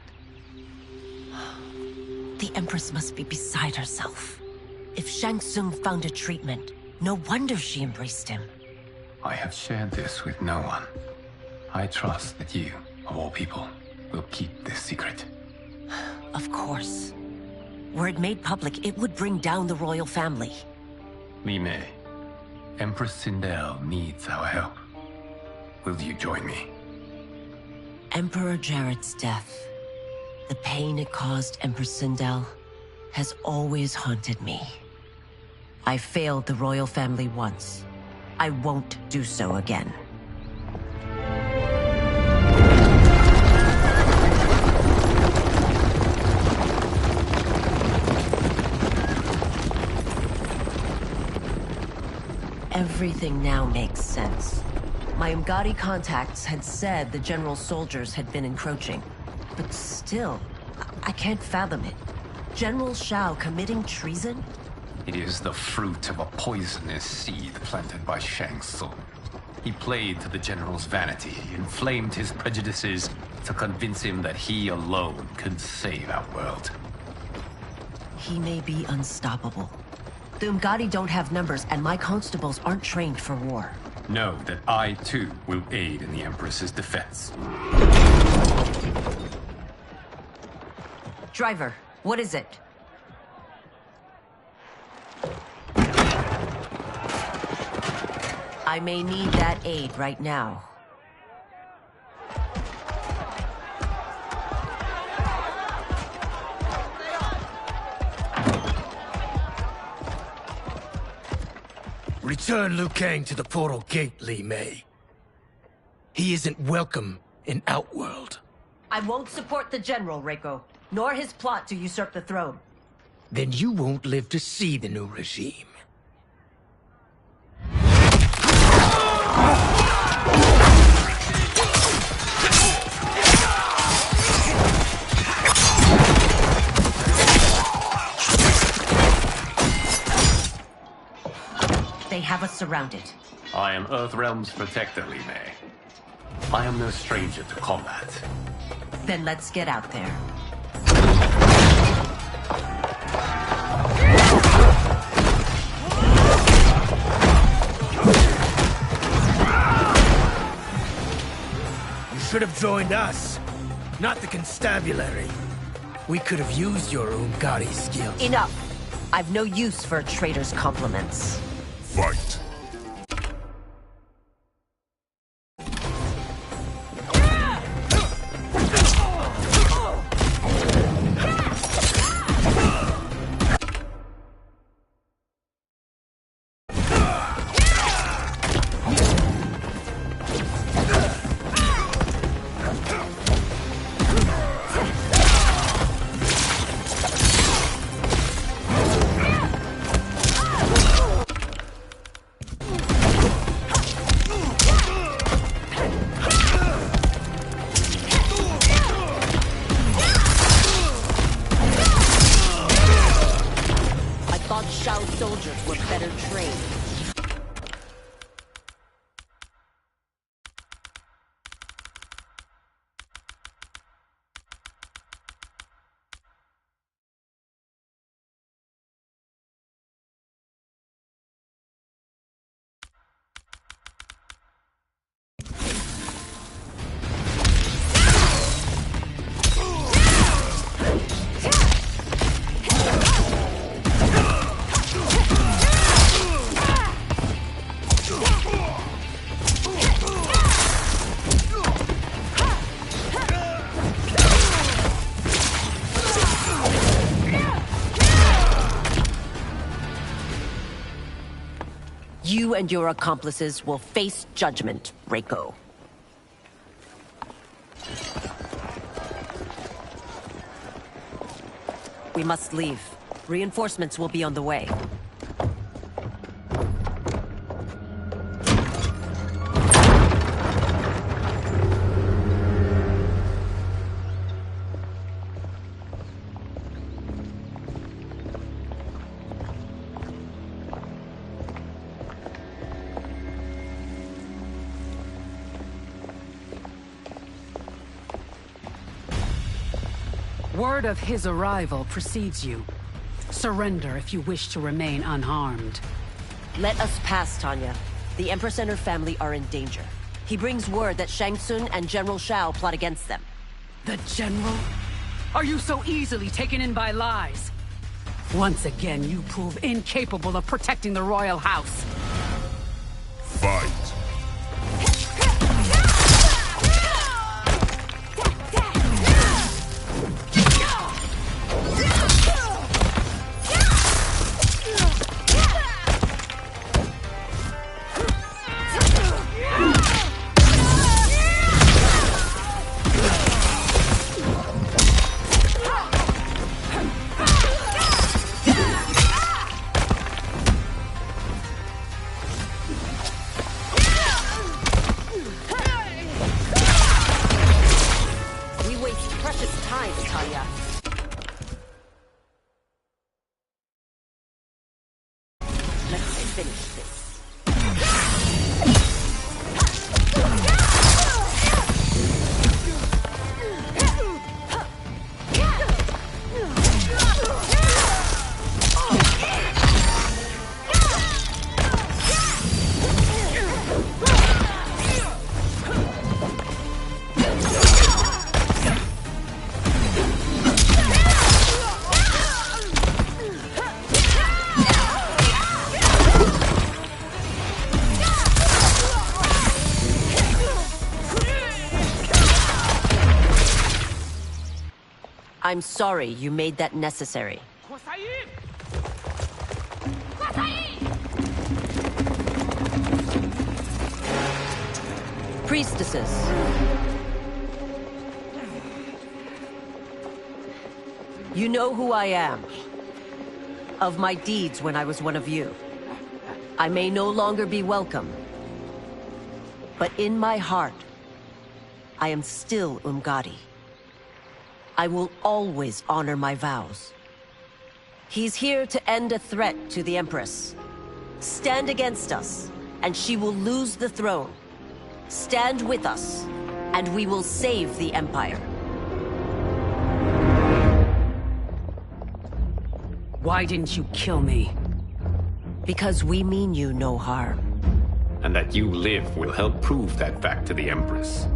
The Empress must be beside herself. If Shang Tsung found a treatment, no wonder she embraced him. I have shared this with no one. I trust that you, of all people, will keep this secret. Of course. Were it made public, it would bring down the royal family. Li Mei, Empress Sindel needs our help. Will you join me? Emperor Jarrett's death, the pain it caused Empress Sindel, has always haunted me. I failed the royal family once. I won't do so again. Everything now makes sense. My Umgadi contacts had said the general's soldiers had been encroaching. But still, I can't fathom it. General Shao committing treason? It is the fruit of a poisonous seed planted by Shang Tsung. He played to the general's vanity, inflamed his prejudices to convince him that he alone could save our world. He may be unstoppable. The Umgadi don't have numbers, and my constables aren't trained for war. Know that I, too, will aid in the Empress's defense. Driver, what is it? I may need that aid right now. Return Liu Kang to the portal gate, Li Mei. He isn't welcome in Outworld. I won't support the general, Reiko, nor his plot to usurp the throne. Then you won't live to see the new regime. They have us surrounded. I am Earthrealm's protector, Li Mei. I am no stranger to combat. Then let's get out there. You should have joined us, not the constabulary. We could have used your Umgadi skills. Enough! I've no use for a traitor's compliments. Fight. Soldiers were better trained. You and your accomplices will face judgment, Reiko. We must leave. Reinforcements will be on the way. Word of his arrival precedes you. Surrender if you wish to remain unharmed. Let us pass, Tanya. The Empress and her family are in danger. He brings word that Shang Tsung and General Shao plot against them. The General? Are you so easily taken in by lies? Once again, you prove incapable of protecting the royal house. Fight. I'm sorry you made that necessary. Priestesses. You know who I am. Of my deeds when I was one of you. I may no longer be welcome. But in my heart, I am still Umgadi. I will always honor my vows. He's here to end a threat to the Empress. Stand against us, and she will lose the throne. Stand with us, and we will save the Empire. Why didn't you kill me? Because we mean you no harm. And that you live will help prove that fact to the Empress.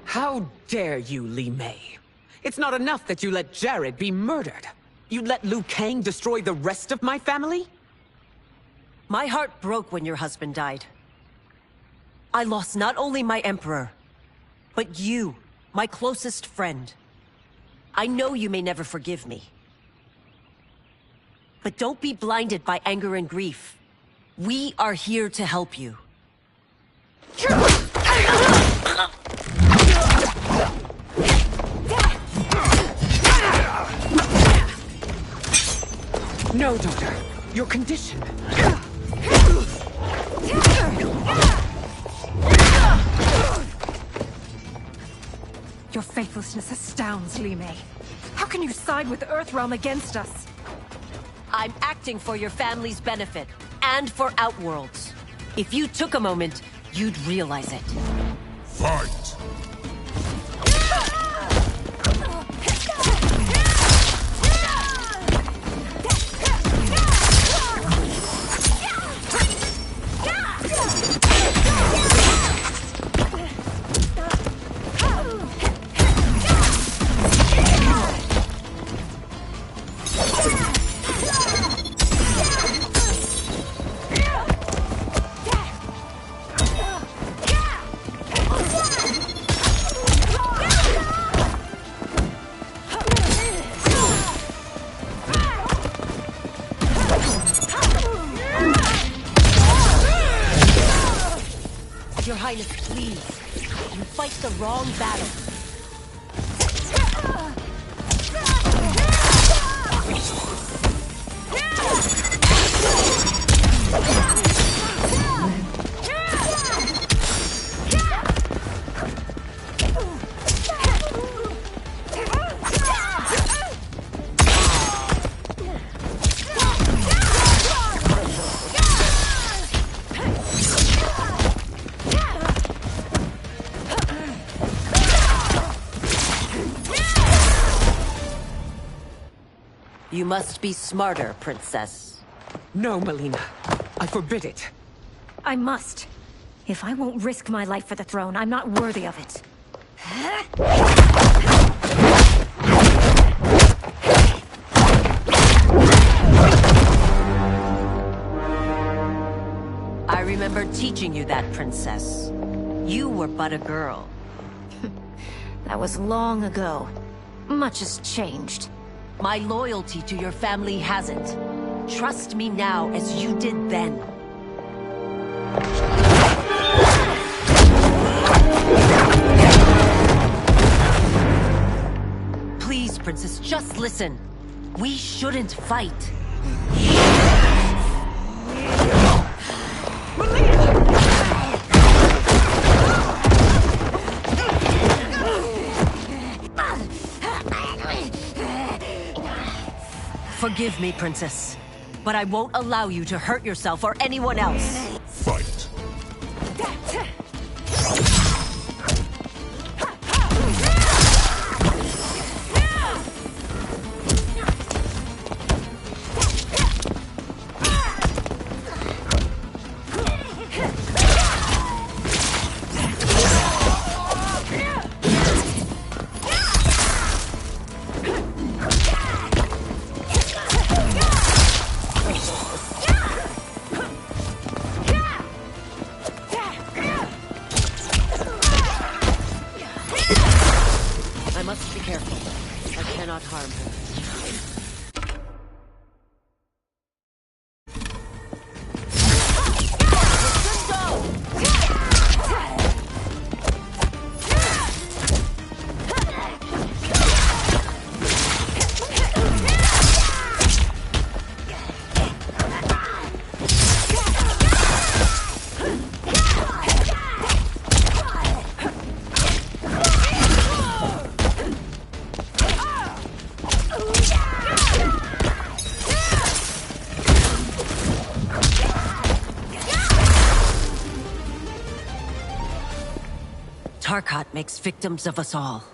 How dare you, Li Mei? It's not enough that you let Jared be murdered. You'd let Liu Kang destroy the rest of my family? My heart broke when your husband died. I lost not only my emperor, but you, my closest friend. I know you may never forgive me. But don't be blinded by anger and grief. We are here to help you. No, daughter. Your condition. Your faithlessness astounds, Li Mei. How can you side with Earthrealm against us? I'm acting for your family's benefit, and for Outworld's. If you took a moment, you'd realize it. Fight! Your Highness, please. You fight the wrong battle. You must be smarter, Princess. No, Melina. I forbid it. I must. If I won't risk my life for the throne, I'm not worthy of it. I remember teaching you that, princess. You were but a girl. That was long ago. Much has changed. My loyalty to your family hasn't. Trust me now as you did then. Please, princess, just listen. We shouldn't fight. Forgive me, princess, but I won't allow you to hurt yourself or anyone else. Fight. I must be careful. I cannot harm her. Tarkat makes victims of us all.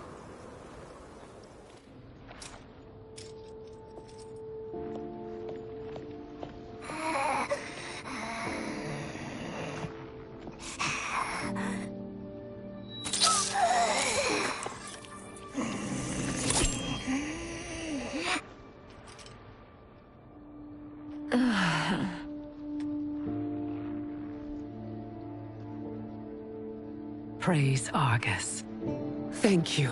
Praise Argus. Thank you.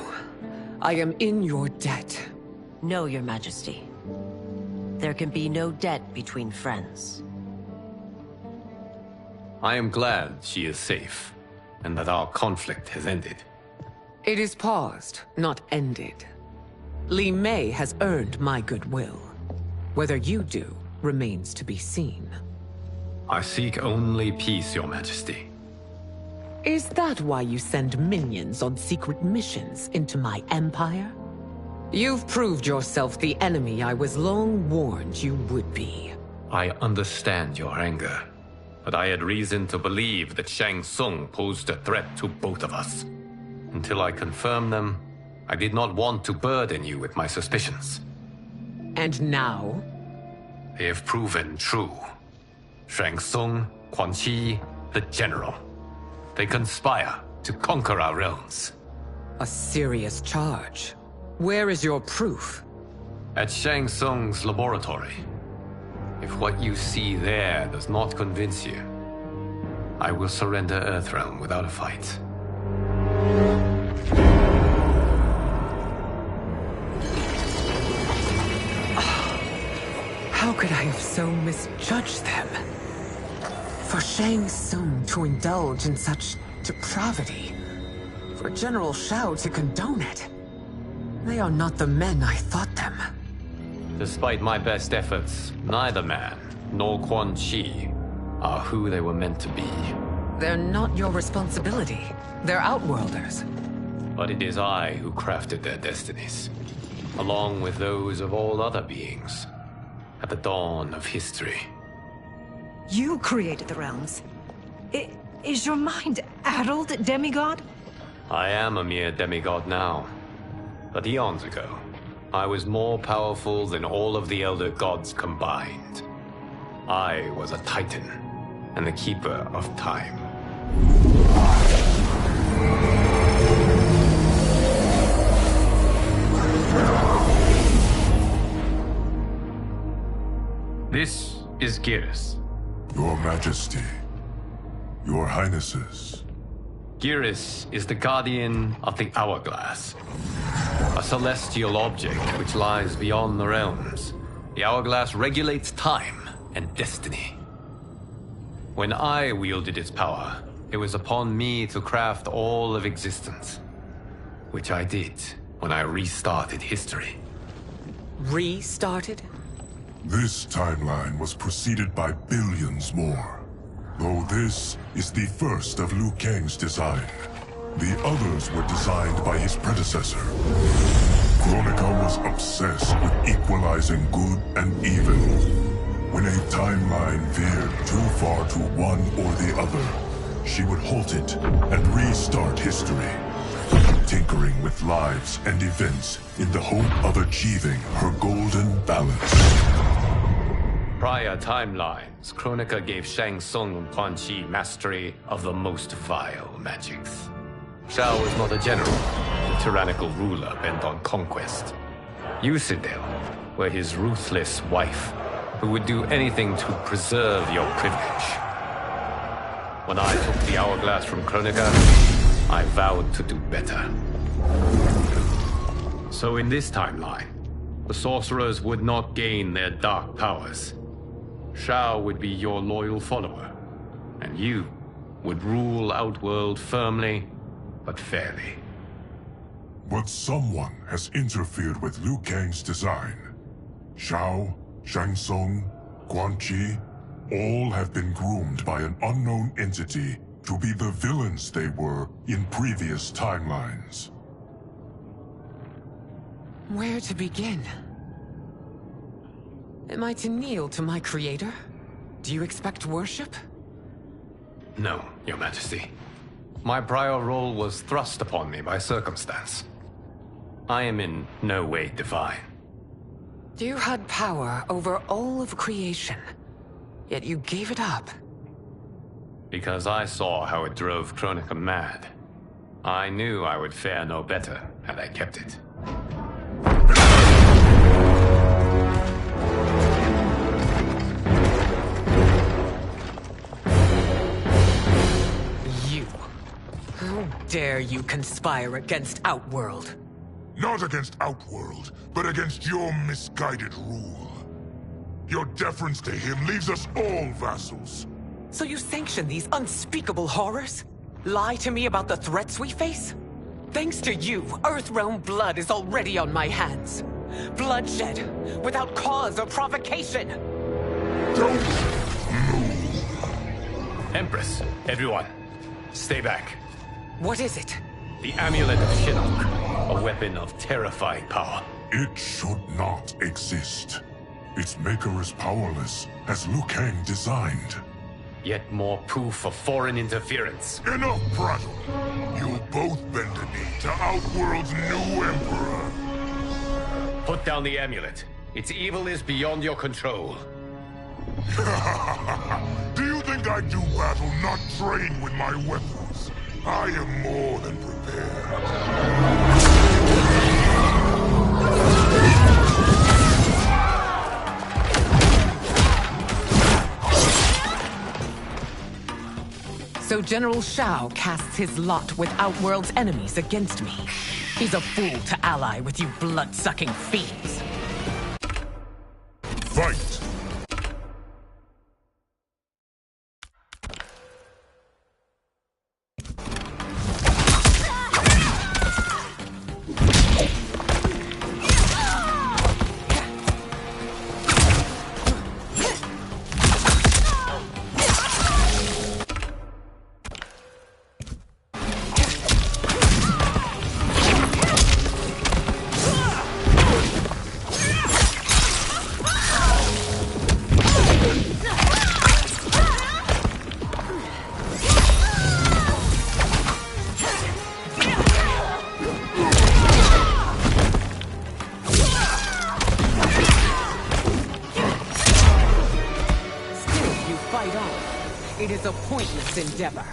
I am in your debt. No, Your Majesty. There can be no debt between friends. I am glad she is safe, and that our conflict has ended. It is paused, not ended. Li Mei has earned my goodwill. Whether you do remains to be seen. I seek only peace, Your Majesty. Is that why you send minions on secret missions into my empire? You've proved yourself the enemy I was long warned you would be. I understand your anger, but I had reason to believe that Shang Tsung posed a threat to both of us. Until I confirmed them, I did not want to burden you with my suspicions. And now? They have proven true. Shang Tsung, Quan Chi, the General. They conspire to conquer our realms. A serious charge. Where is your proof? At Shang Tsung's laboratory. If what you see there does not convince you, I will surrender Earthrealm without a fight. How could I have so misjudged them? For Shang Tsung to indulge in such depravity, for General Shao to condone it, they are not the men I thought them. Despite my best efforts, neither man nor Quan Chi are who they were meant to be. They're not your responsibility. They're Outworlders. But it is I who crafted their destinies, along with those of all other beings, at the dawn of history. You created the realms. Is your mind addled, demigod? I am a mere demigod now. But eons ago, I was more powerful than all of the Elder Gods combined. I was a Titan, and the keeper of time. This is Geras. Your Majesty. Your Highnesses. Geras is the guardian of the Hourglass, a celestial object which lies beyond the realms. The Hourglass regulates time and destiny. When I wielded its power, it was upon me to craft all of existence, which I did when I restarted history. Restarted? This timeline was preceded by billions more. Though this is the first of Liu Kang's design, the others were designed by his predecessor. Kronika was obsessed with equalizing good and evil. When a timeline veered too far to one or the other, she would halt it and restart history, tinkering with lives and events in the hope of achieving her golden balance. Prior timelines, Kronika gave Shang Tsung and Quan Chi mastery of the most vile magics. Shao was not a general, a tyrannical ruler bent on conquest. You, Citadel, were his ruthless wife, who would do anything to preserve your privilege. When I took the Hourglass from Kronika, I vowed to do better. So in this timeline, the sorcerers would not gain their dark powers. Shao would be your loyal follower, and you would rule Outworld firmly, but fairly. But someone has interfered with Liu Kang's design. Shao, Shang Tsung, Quan Chi, all have been groomed by an unknown entity to be the villains they were in previous timelines. Where to begin? Am I to kneel to my creator? Do you expect worship? No, Your Majesty. My prior role was thrust upon me by circumstance. I am in no way divine. You had power over all of creation, yet you gave it up. Because I saw how it drove Kronika mad. I knew I would fare no better had I kept it. How dare you conspire against Outworld? Not against Outworld, but against your misguided rule. Your deference to him leaves us all vassals. So you sanction these unspeakable horrors? Lie to me about the threats we face? Thanks to you, Earthrealm blood is already on my hands. Bloodshed, without cause or provocation. Don't Empress, everyone, stay back. What is it? The Amulet of Shinnok, a weapon of terrifying power. It should not exist. Its maker is powerless, as Liu Kang designed. Yet more proof of foreign interference. Enough prattle! You'll both bend a knee to Outworld's new emperor. Put down the amulet. Its evil is beyond your control. Do you think I do battle not trained with my weapons? I am more than prepared. So General Shao casts his lot with Outworld's enemies against me. He's a fool to ally with you blood-sucking fiends. Fight! a pointless endeavor.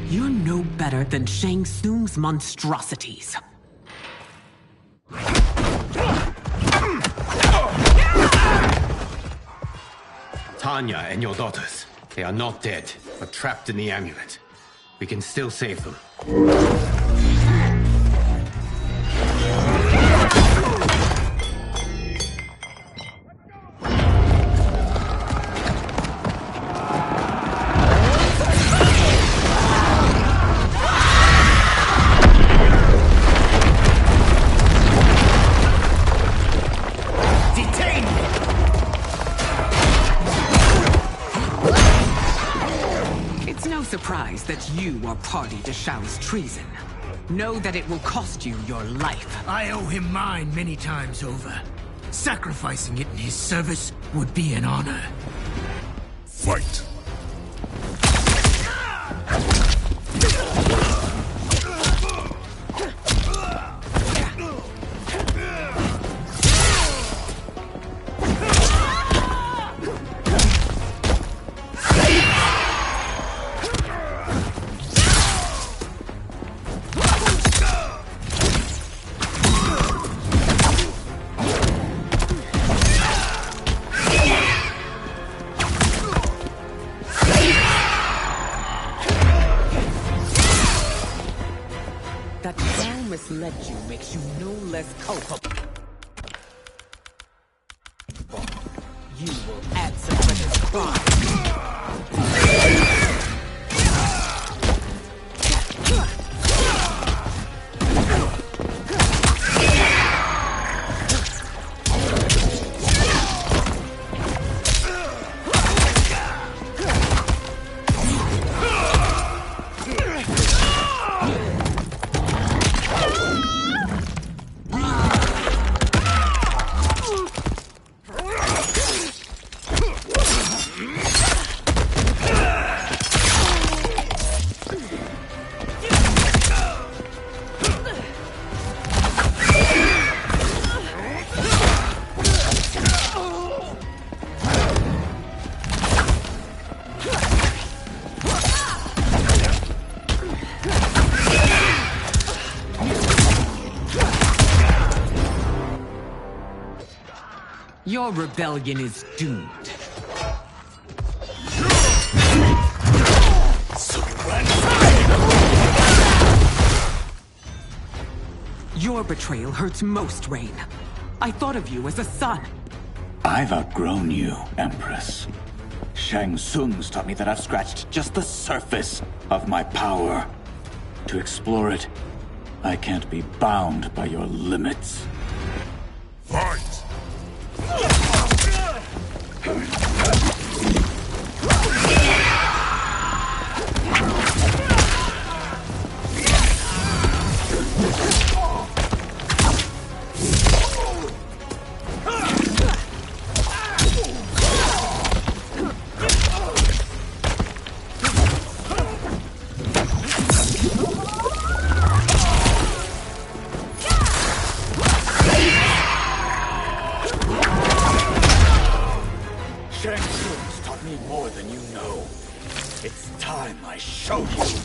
You're no better than Shang Tsung's monstrosities. Tanya and your daughters, they are not dead, but trapped in the amulet. We can still save them. Surprised that you are party to Shao's treason. Know that it will cost you your life. I owe him mine many times over. Sacrificing it in his service would be an honor. Fight. That Shao misled you makes you no less culpable. You will answer for this crime. Your rebellion is doomed. Your betrayal hurts most, Rain. I thought of you as a son. I've outgrown you, Empress. Shang Tsung's taught me that I've scratched just the surface of my power. To explore it, I can't be bound by your limits. Fight! Shang Tsung's taught me more than you know. It's time I show you.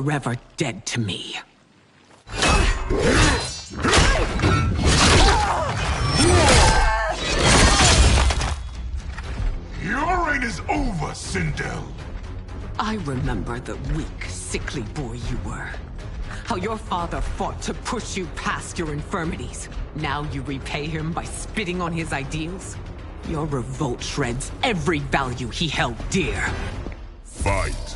forever dead to me. Your reign is over, Sindel. I remember the weak, sickly boy you were. How your father fought to push you past your infirmities. Now you repay him by spitting on his ideals? Your revolt shreds every value he held dear. Fight.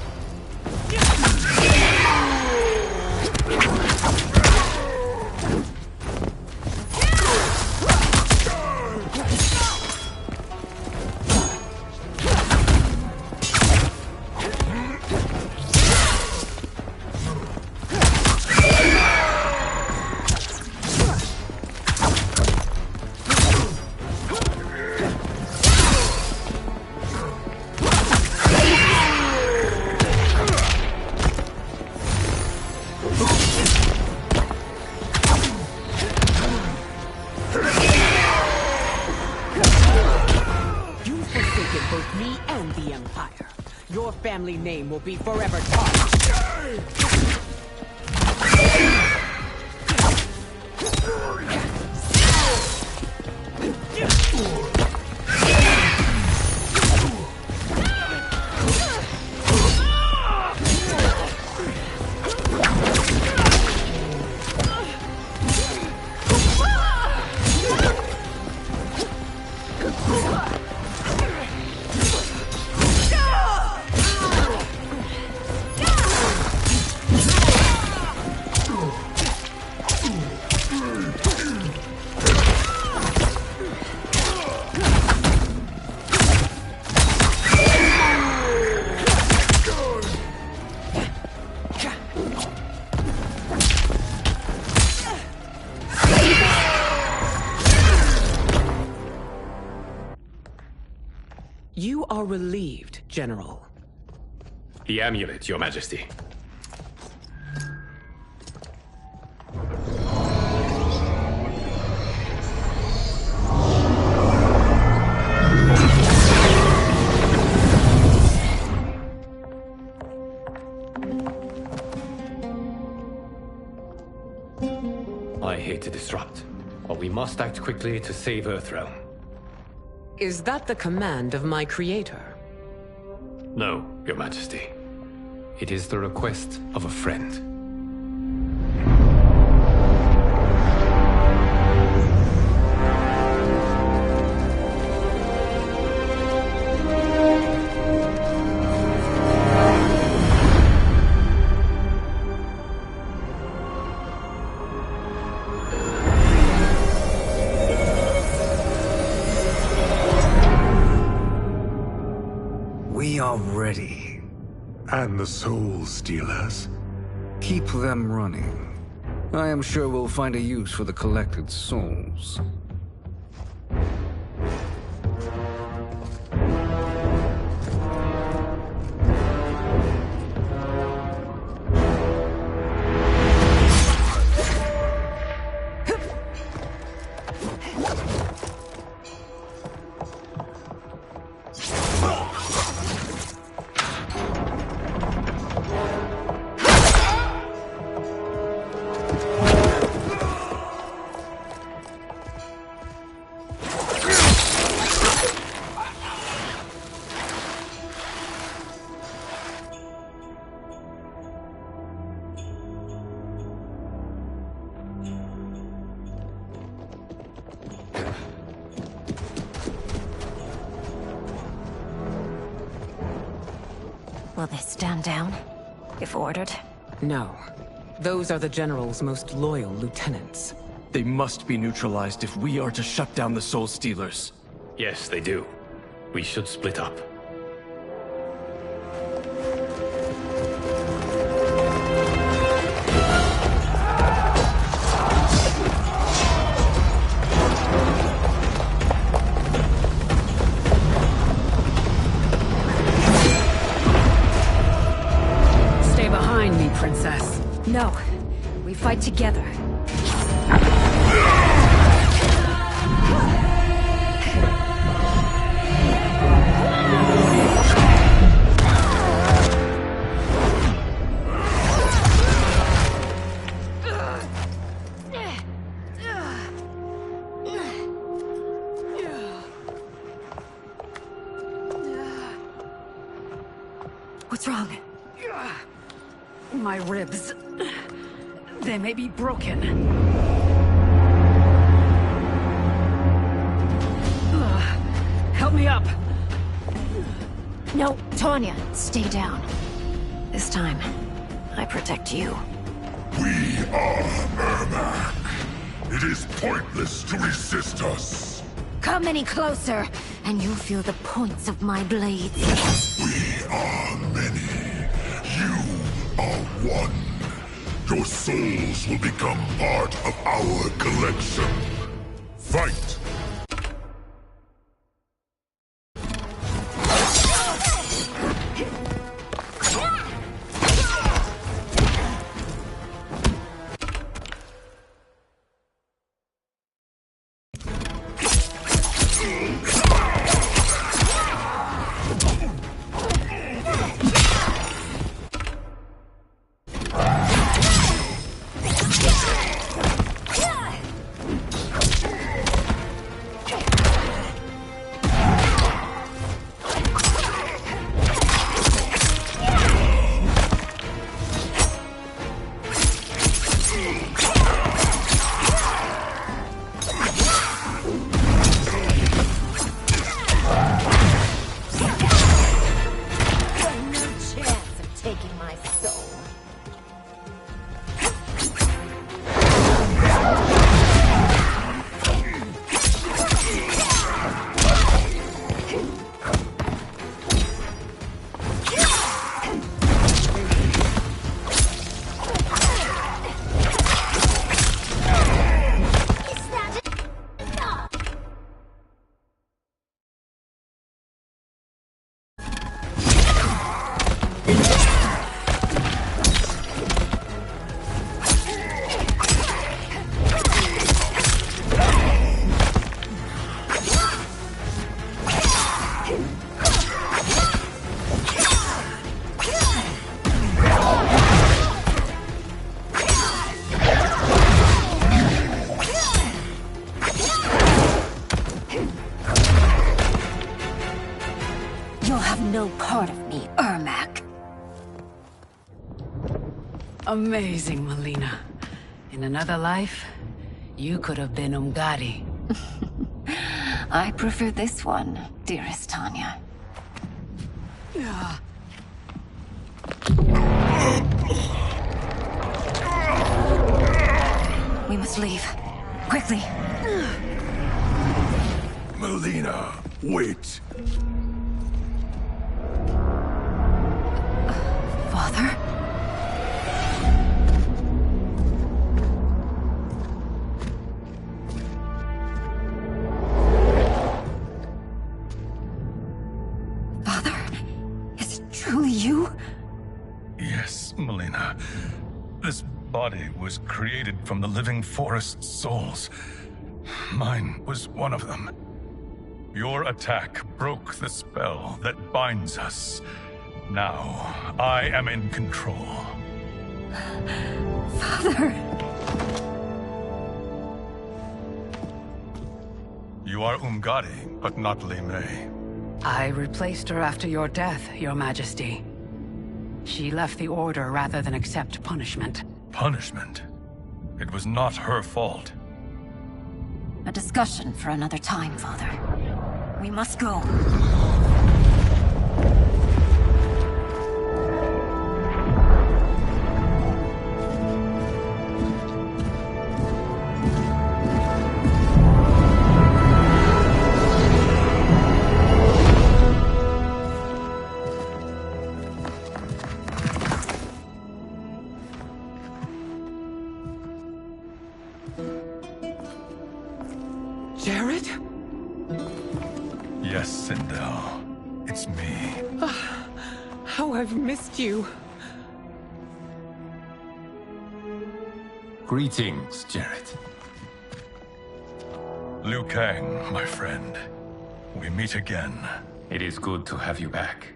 Family name will be forever tarnished. You are relieved, General. The amulet, Your Majesty. I hate to disrupt, but we must act quickly to save Earthrealm. Is that the command of my creator? No, Your Majesty. It is the request of a friend. We are ready. And the Soul Stealers? Keep them running. I am sure we'll find a use for the collected souls. Will they stand down, if ordered? No. Those are the General's most loyal lieutenants. They must be neutralized if we are to shut down the Soul Stealers. Yes, they do. We should split up. Princess. No. We fight together. ribs. They may be broken. Help me up. No, Tanya, stay down. This time, I protect you. We are Ermac. It is pointless to resist us. Come any closer, and you'll feel the points of my blades. We are many. You are one. Your souls will become part of our collection. Fight! No part of me, Ermac. Amazing, Melina. In another life, you could have been Umgadi. I prefer this one, dearest Tanya. We must leave. Quickly. Melina, wait. Father? Father? Is it truly you? Yes, Melina. This body was created from the living forest's souls. Mine was one of them. Your attack broke the spell that binds us. Now, I am in control. Father! You are Umgadi, but not Li Mei. I replaced her after your death, Your Majesty. She left the Order rather than accept punishment. Punishment? It was not her fault. A discussion for another time, Father. We must go. Jared? Yes, Sindel. It's me. How I've missed you. Greetings, Jared. Liu Kang, my friend. We meet again. It is good to have you back.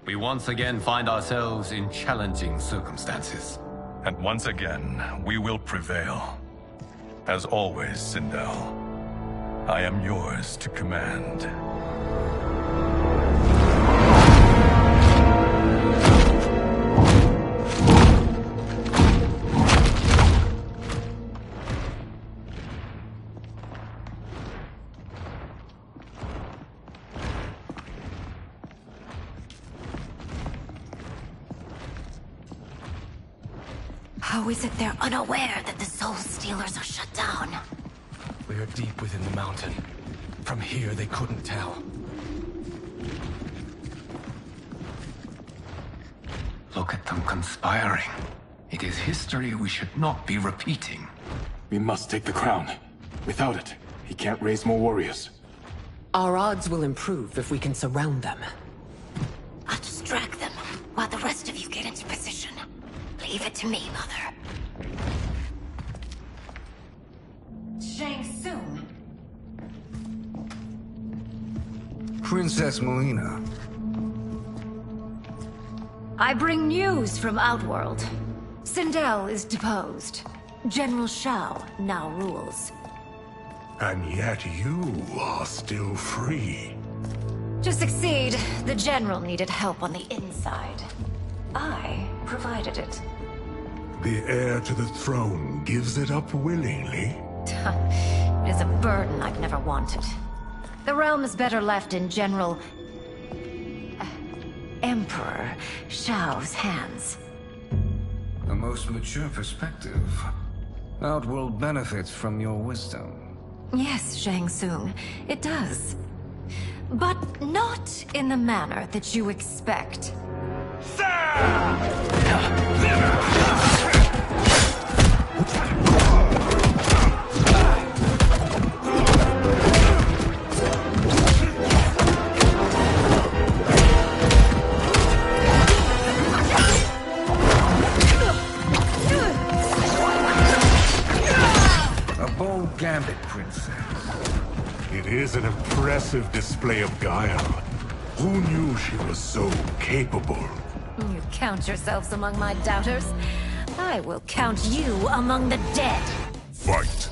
We once again find ourselves in challenging circumstances. And once again, we will prevail. As always, Sindel, I am yours to command. How is it they're unaware that the Soul Stealers are shut down? We are deep within the mountain. From here, they couldn't tell. Look at them conspiring. It is history we should not be repeating. We must take the crown. Without it, he can't raise more warriors. Our odds will improve if we can surround them. I'll distract them while the rest of you get into position. Leave it to me, Mother. Shang Tsung. Princess Melina. I bring news from Outworld. Sindel is deposed. General Shao now rules. And yet you are still free. To succeed, the General needed help on the inside. I provided it. The heir to the throne gives it up willingly. It is a burden I've never wanted. The realm is better left in General... Emperor Shao's hands. A most mature perspective. Outworld benefits from your wisdom. Yes, Shang Tsung, it does. But not in the manner that you expect. Gambit, Princess. It is an impressive display of guile. Who knew she was so capable? You count yourselves among my doubters. I will count you among the dead. Fight.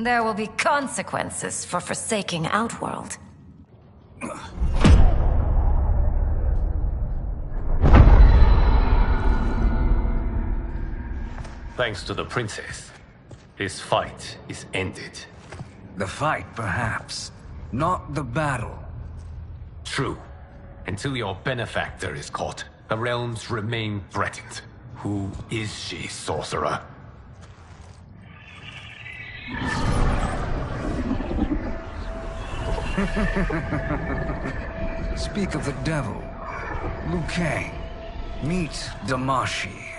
There will be consequences for forsaking Outworld. Thanks to the princess, this fight is ended. The fight, perhaps. Not the battle. True. Until your benefactor is caught, the realms remain threatened. Who is she, sorcerer? Speak of the devil. Liu Kang. Meet Damashi.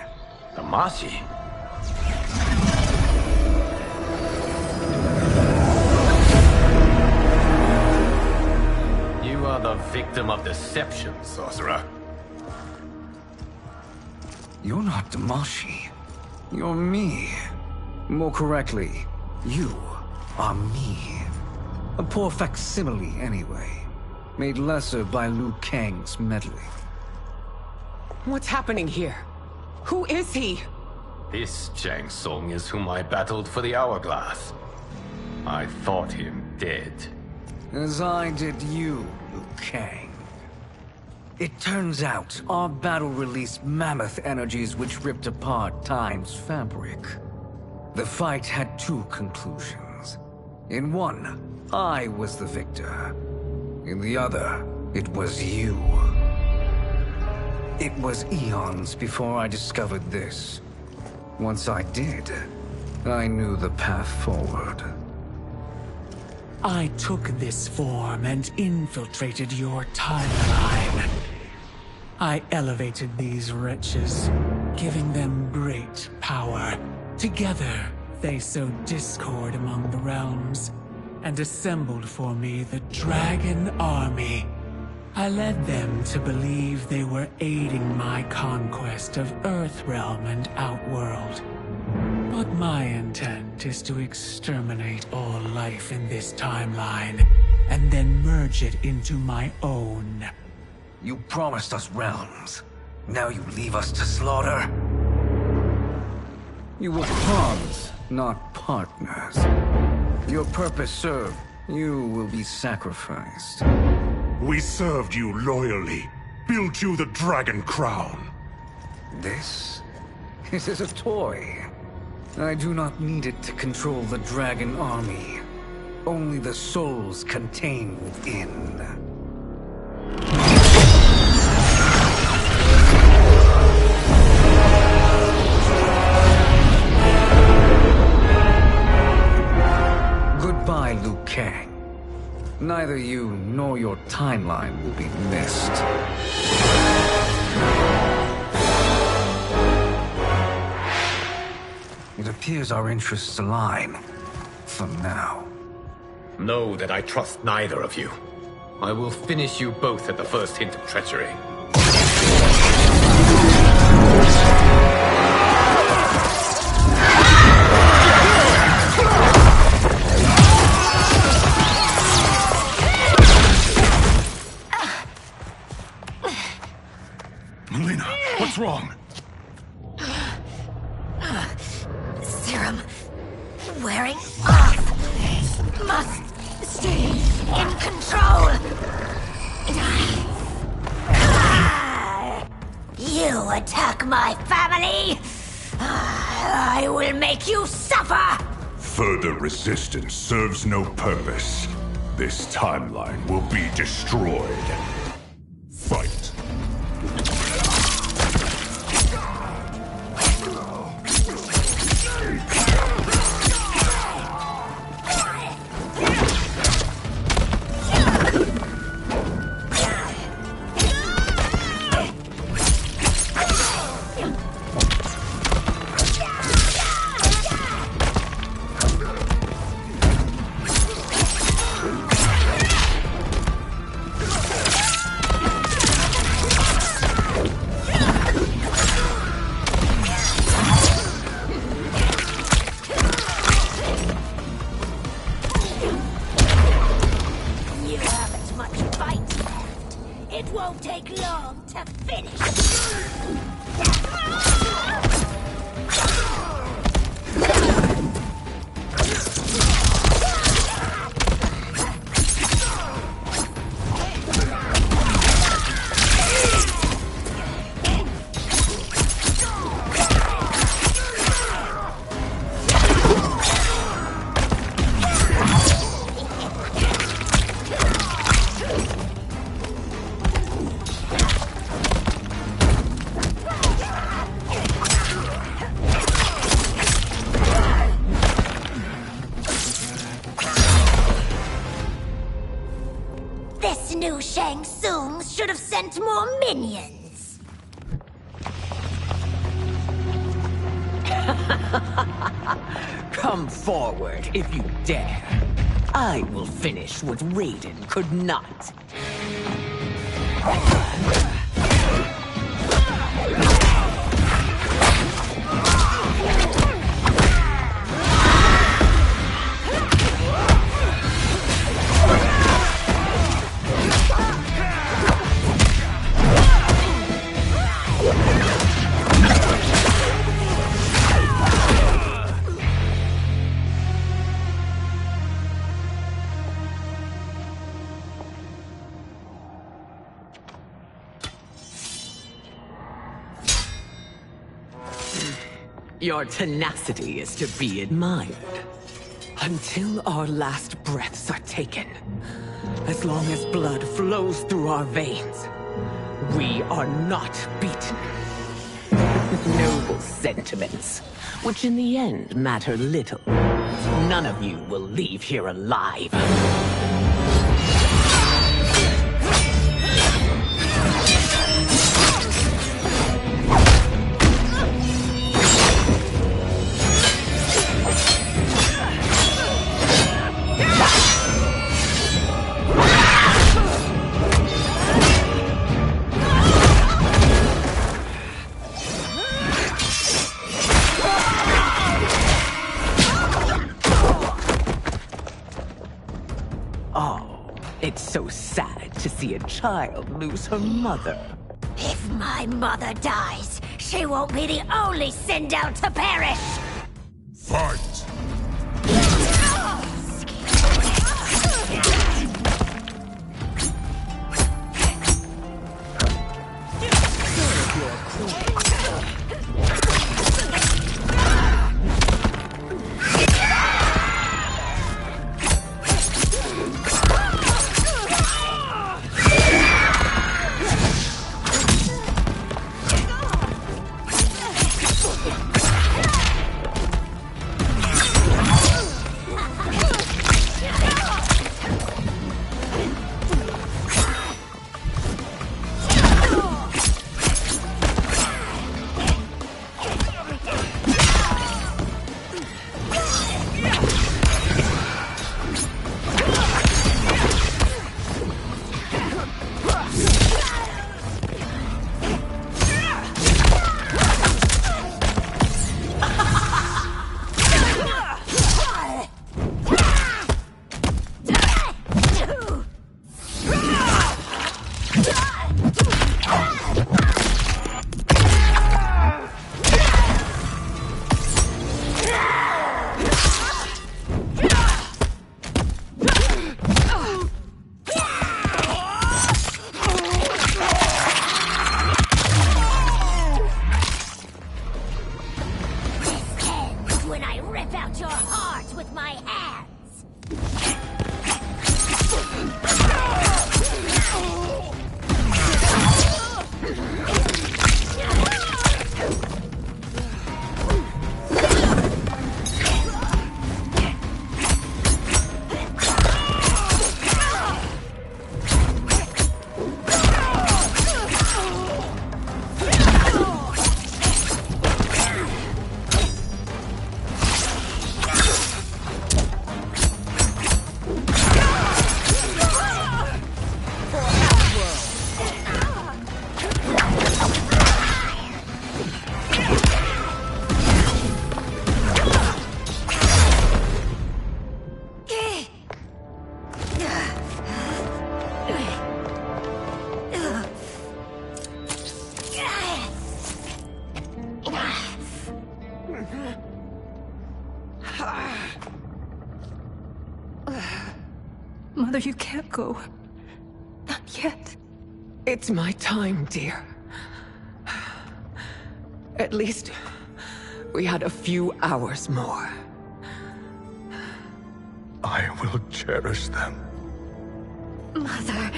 Damashi? You are the victim of deception, sorcerer. You're not Damashi. You're me. More correctly, you are me. A poor facsimile, anyway. Made lesser by Liu Kang's meddling. What's happening here? Who is he? This Shang Tsung is whom I battled for the Hourglass. I thought him dead. As I did you, Liu Kang. It turns out our battle released mammoth energies which ripped apart time's fabric. The fight had two conclusions. In one, I was the victor. In the other, it was you. It was eons before I discovered this. Once I did, I knew the path forward. I took this form and infiltrated your timeline. I elevated these wretches, giving them great power. Together, they sowed discord among the realms, and assembled for me the Dragon Army. I led them to believe they were aiding my conquest of Earthrealm and Outworld. But my intent is to exterminate all life in this timeline, and then merge it into my own. You promised us realms. Now you leave us to slaughter? You were pawns, not partners. Your purpose served. You will be sacrificed. We served you loyally, built you the Dragon Crown. This is a toy. I do not need it to control the Dragon Army. Only the souls contained within. Goodbye, Liu Kang. Neither you nor your timeline will be missed. It appears our interests align. For now. Know that I trust neither of you. I will finish you both at the first hint of treachery. Melina, what's wrong? Serum wearing off. Must stay in control. You attack my family. I will make you suffer. Further resistance serves no purpose. This timeline will be destroyed. Fight. New Shang Tsung should have sent more minions. Come forward if you dare. I will finish what Raiden could not. Your tenacity is to be admired. Until our last breaths are taken. As long as blood flows through our veins, we are not beaten. Noble sentiments, which in the end matter little. None of you will leave here alive. It's so sad to see a child lose her mother. If my mother dies, she won't be the only Sindel to perish! Fight! Mother, you can't go. Not yet. It's my time, dear. At least, we had a few hours more. I will cherish them. Mother.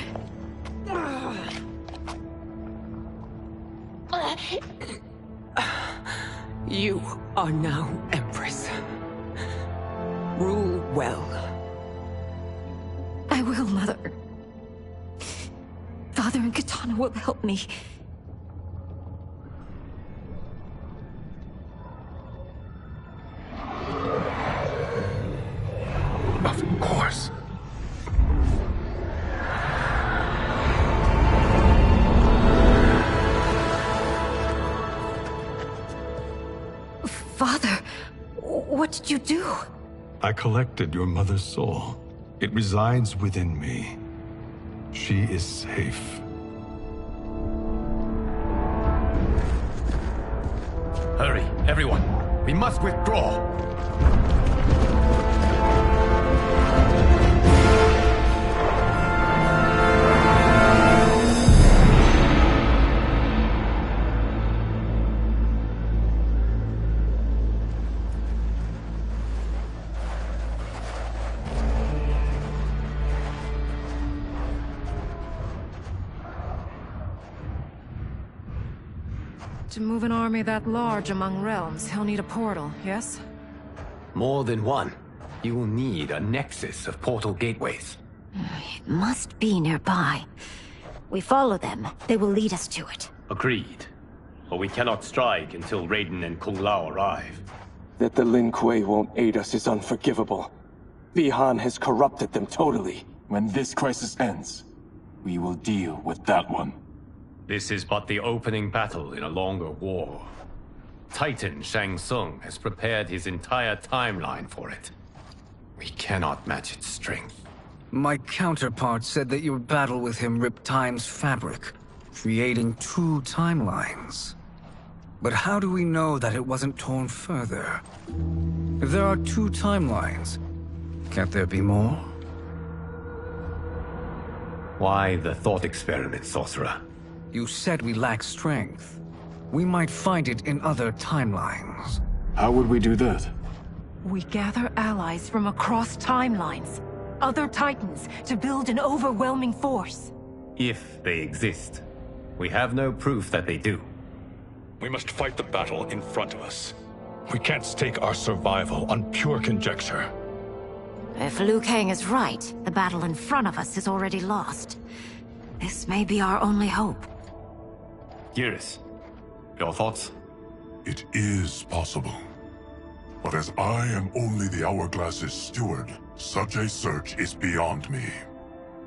You are now Empress. Rule well. I will, Mother. Father and Katana will help me. Of course. Father, what did you do? I collected your mother's soul. It resides within me. She is safe. Hurry, everyone. We must withdraw. To move an army that large among realms, he'll need a portal, yes? More than one. You will need a nexus of portal gateways. It must be nearby. We follow them, they will lead us to it. Agreed. But we cannot strike until Raiden and Kung Lao arrive. That the Lin Kuei won't aid us is unforgivable. Bi-Han has corrupted them totally. When this crisis ends, we will deal with that one. This is but the opening battle in a longer war. Titan Shang Tsung has prepared his entire timeline for it. We cannot match its strength. My counterpart said that your battle with him ripped time's fabric, creating 2 timelines. But how do we know that it wasn't torn further? If there are 2 timelines, can't there be more? Why the thought experiment, Sorcerer? You said we lack strength. We might find it in other timelines. How would we do that? We gather allies from across timelines, other Titans, to build an overwhelming force. If they exist. We have no proof that they do. We must fight the battle in front of us. We can't stake our survival on pure conjecture. If Liu Kang is right, the battle in front of us is already lost. This may be our only hope. Geras, your thoughts? It is possible. But as I am only the Hourglass's steward, such a search is beyond me.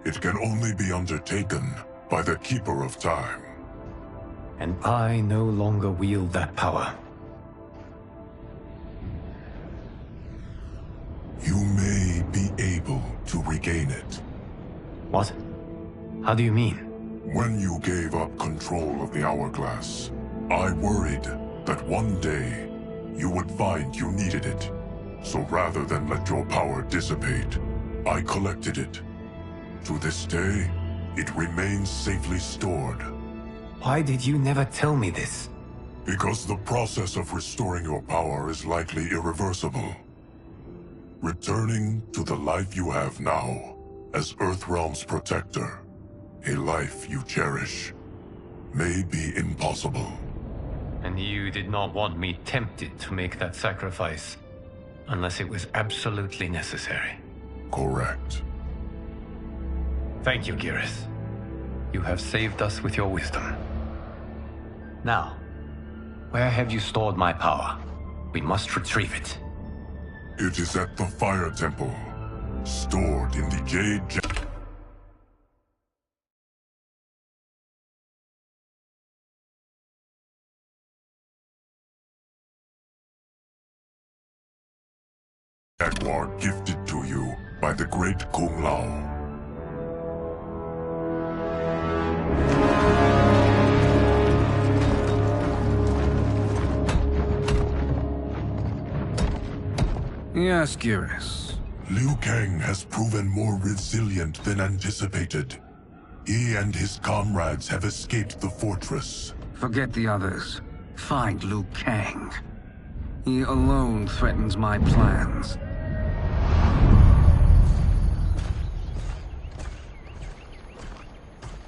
It can only be undertaken by the Keeper of Time. And I no longer wield that power. You may be able to regain it. What? How do you mean? When you gave up control of the Hourglass, I worried that one day you would find you needed it. So rather than let your power dissipate, I collected it. To this day, it remains safely stored. Why did you never tell me this? Because the process of restoring your power is likely irreversible. Returning to the life you have now, as Earthrealm's protector, a life you cherish, may be impossible. And you did not want me tempted to make that sacrifice, unless it was absolutely necessary. Correct. Thank you, Geras. You have saved us with your wisdom. Now, where have you stored my power? We must retrieve it. It is at the Fire Temple, stored in the Jade Jaguar gifted to you by the great Kung Lao. Yes, Geras. Liu Kang has proven more resilient than anticipated. He and his comrades have escaped the fortress. Forget the others. Find Liu Kang. He alone threatens my plans.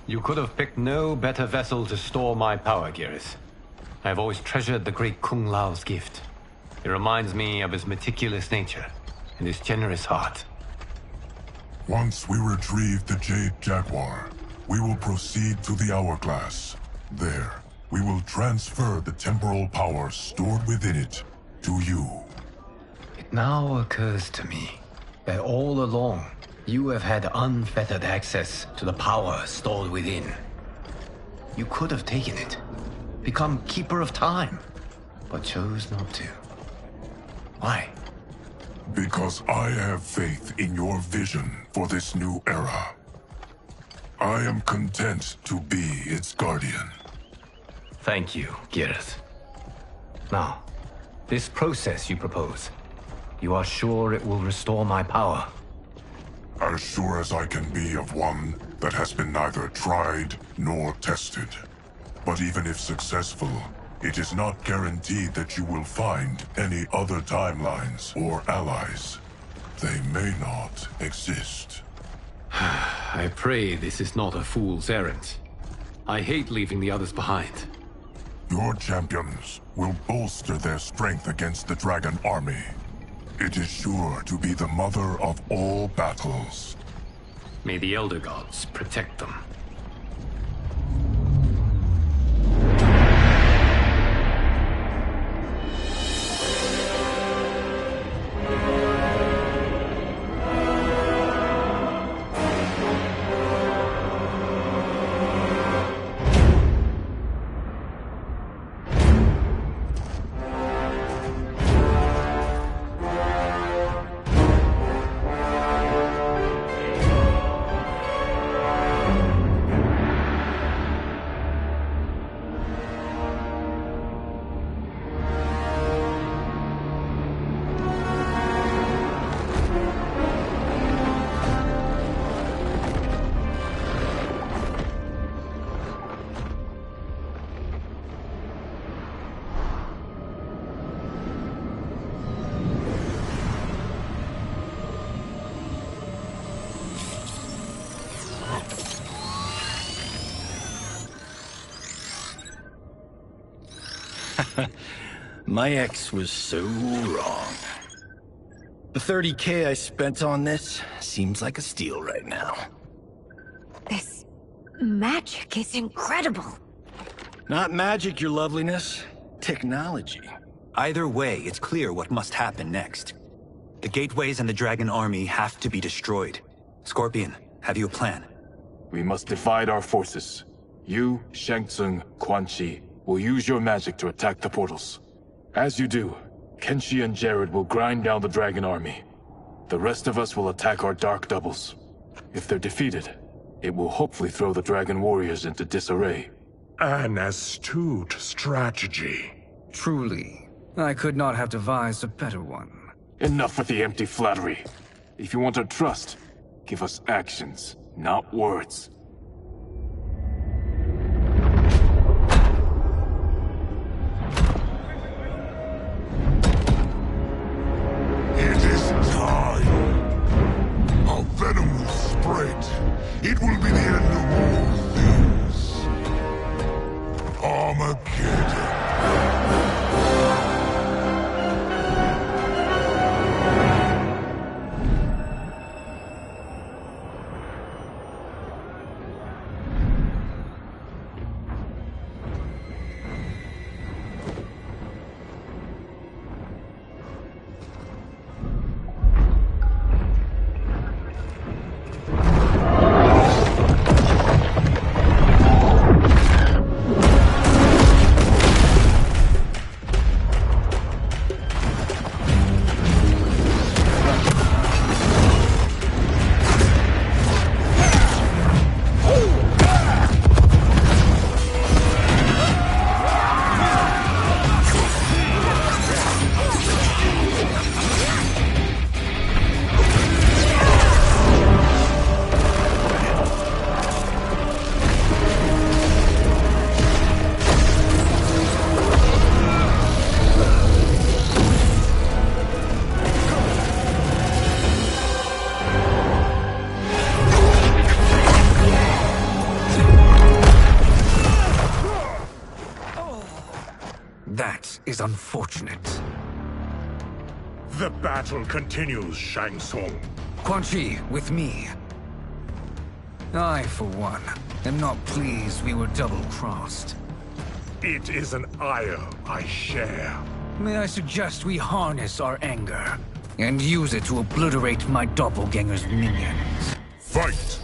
You could have picked no better vessel to store my power, Geras. I have always treasured the great Kung Lao's gift. It reminds me of his meticulous nature and his generous heart. Once we retrieve the Jade Jaguar, we will proceed to the Hourglass. There, we will transfer the temporal power stored within it to you. It now occurs to me that all along, you have had unfettered access to the power stored within. You could have taken it, become Keeper of Time, but chose not to. Why? Because I have faith in your vision for this new era. I am content to be its guardian. Thank you, Geras. Now, this process you propose, you are sure it will restore my power? As sure as I can be of one that has been neither tried nor tested. But even if successful, it is not guaranteed that you will find any other timelines or allies. They may not exist. I pray this is not a fool's errand. I hate leaving the others behind. Your champions will bolster their strength against the dragon army. It is sure to be the mother of all battles. May the Elder Gods protect them. My ex was so wrong. The 30K I spent on this seems like a steal right now. This magic is incredible. Not magic, your loveliness. Technology. Either way, it's clear what must happen next. The gateways and the dragon army have to be destroyed. Scorpion, have you a plan? We must divide our forces. You, Shang Tsung, Quan Chi will use your magic to attack the portals. As you do, Kenshi and Jared will grind down the dragon army. The rest of us will attack our dark doubles. If they're defeated, it will hopefully throw the dragon warriors into disarray. An astute strategy. Truly, I could not have devised a better one. Enough with the empty flattery. If you want our trust, give us actions, not words. It is time. Our venom will spread. It will be the end of all things. Armageddon. That is unfortunate. The battle continues, Shang Tsung. Quan Chi, with me. I, for one, am not pleased we were double-crossed. It is an ire I share. May I suggest we harness our anger and use it to obliterate my doppelganger's minions? Fight!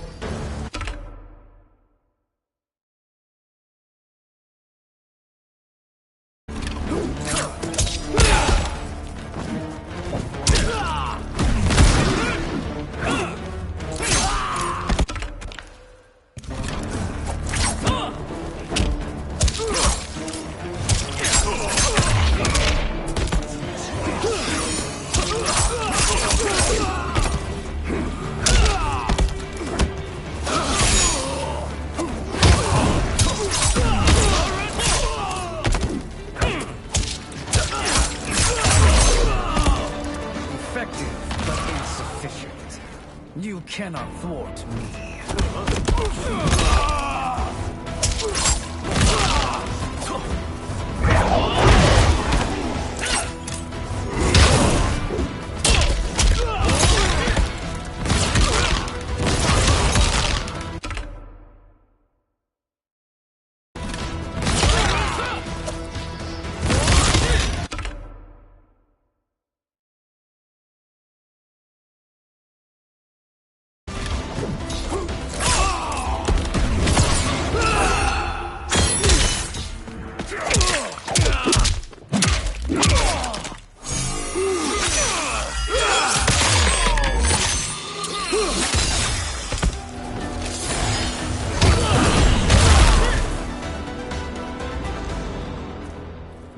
You cannot thwart me.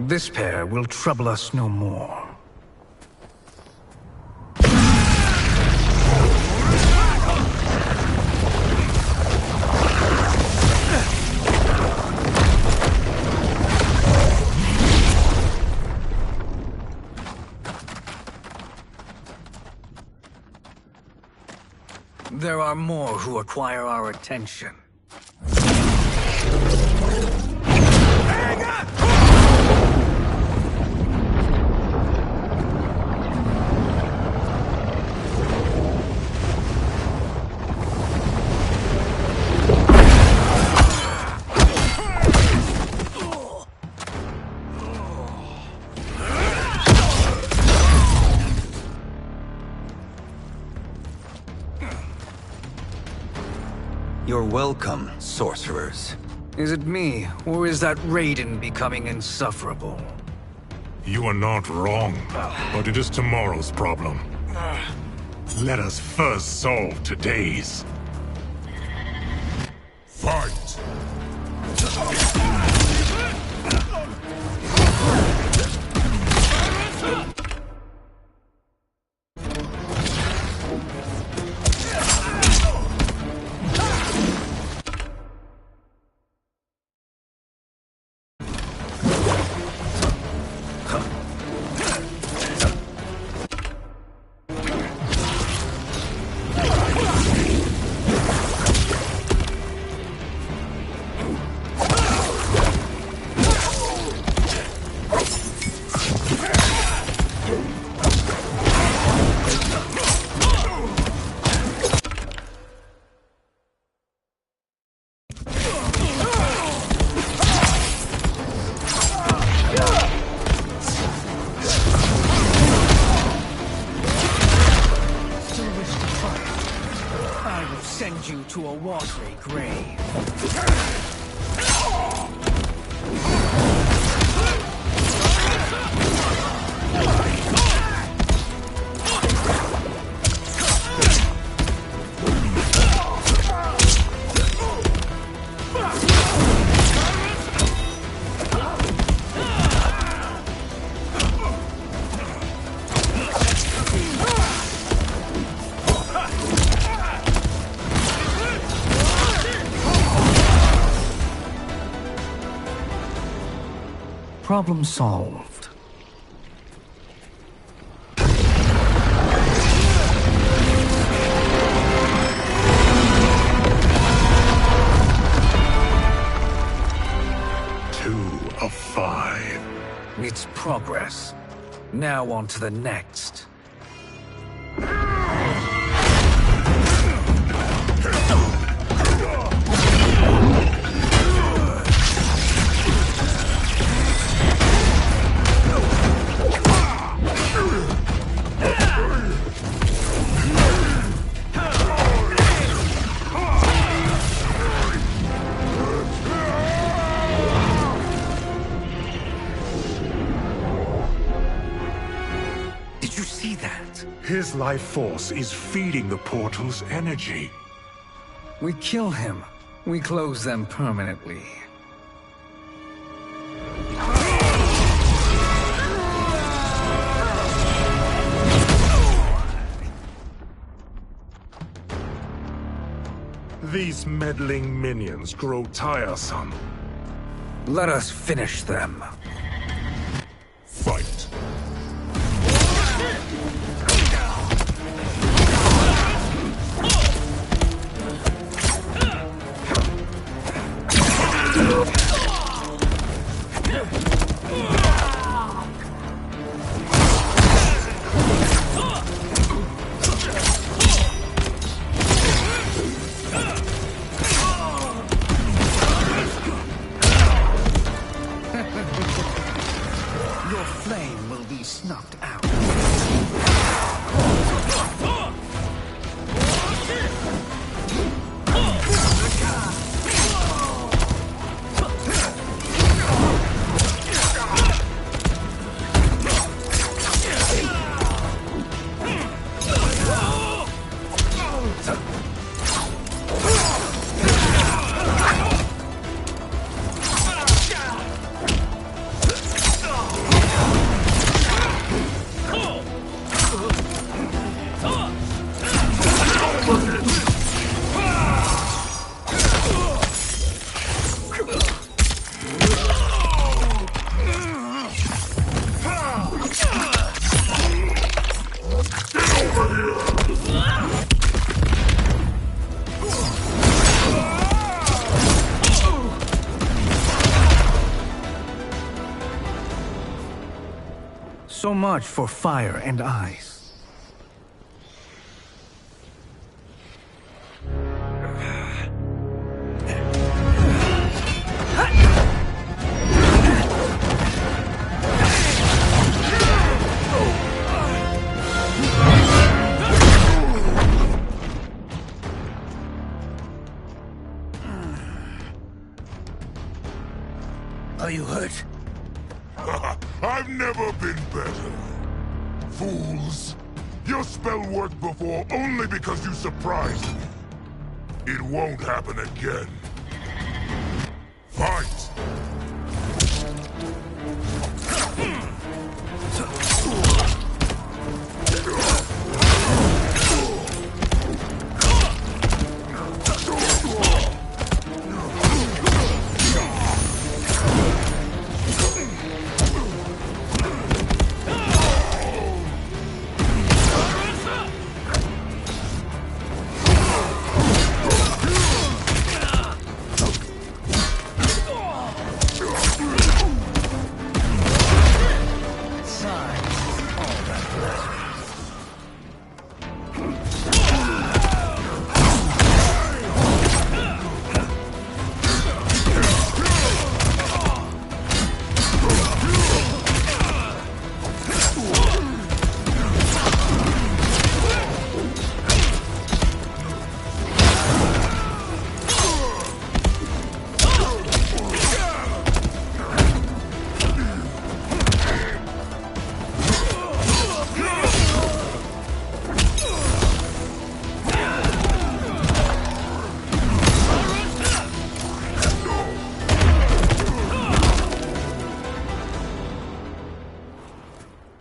This pair will trouble us no more. There are more who acquire our attention. You're welcome, sorcerers. Is it me, or is that Raiden becoming insufferable? You are not wrong, but it is tomorrow's problem. Let us first solve today's. Fight! Send you to a watery grave. Problem solved. Two of 5. It's progress. Now on to the next. His life force is feeding the portal's energy. We kill him. We close them permanently. These meddling minions grow tiresome. Let us finish them. Fight. So much for fire and ice. Are you hurt? I've never been better. Fools. Your spell worked before only because you surprised me. It won't happen again. Fight!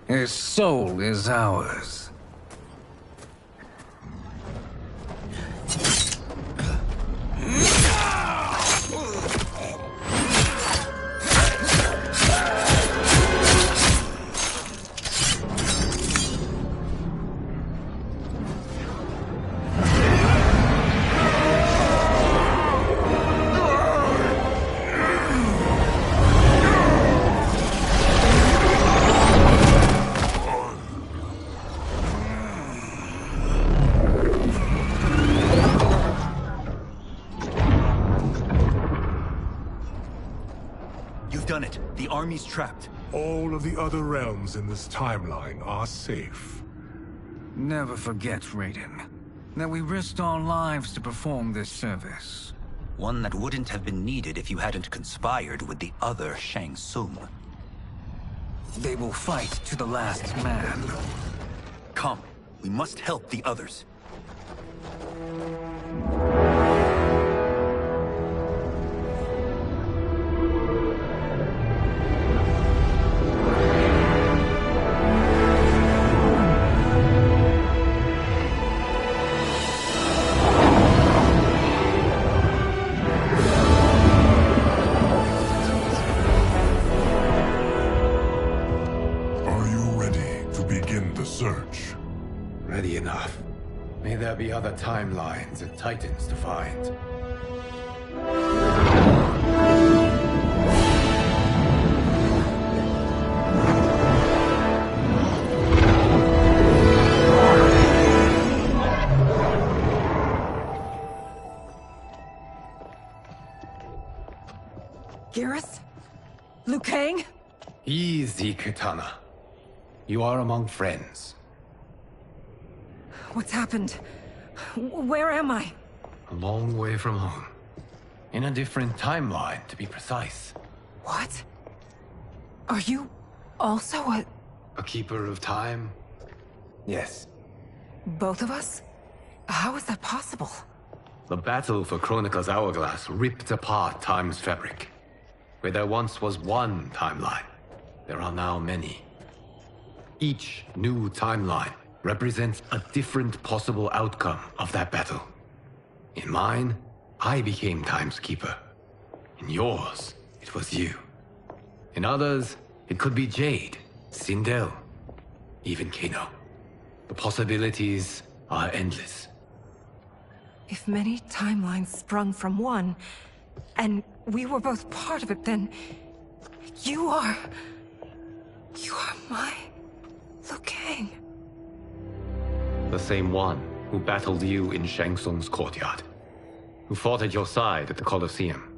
His soul is ours. Done it. The army's trapped. All of the other realms in this timeline are safe. Never forget, Raiden, that we risked our lives to perform this service. One that wouldn't have been needed if you hadn't conspired with the other Shang Tsung. They will fight to the last man. Come, we must help the others. Search. Ready enough. May there be other timelines and titans to find. Garrus? Liu Kang? Easy, Kitana. You are among friends. What's happened? Where am I? A long way from home. In a different timeline, to be precise. What? Are you also a keeper of time? Yes. Both of us? How is that possible? The battle for Chronica's Hourglass ripped apart time's fabric. Where there once was one timeline, there are now many. Each new timeline represents a different possible outcome of that battle. In mine, I became Time's Keeper. In yours, it was you. In others, it could be Jade, Sindel, even Kano. The possibilities are endless. If many timelines sprung from one, and we were both part of it, then you are my... Kang. The same one who battled you in Shang Tsung's courtyard. Who fought at your side at the Colosseum.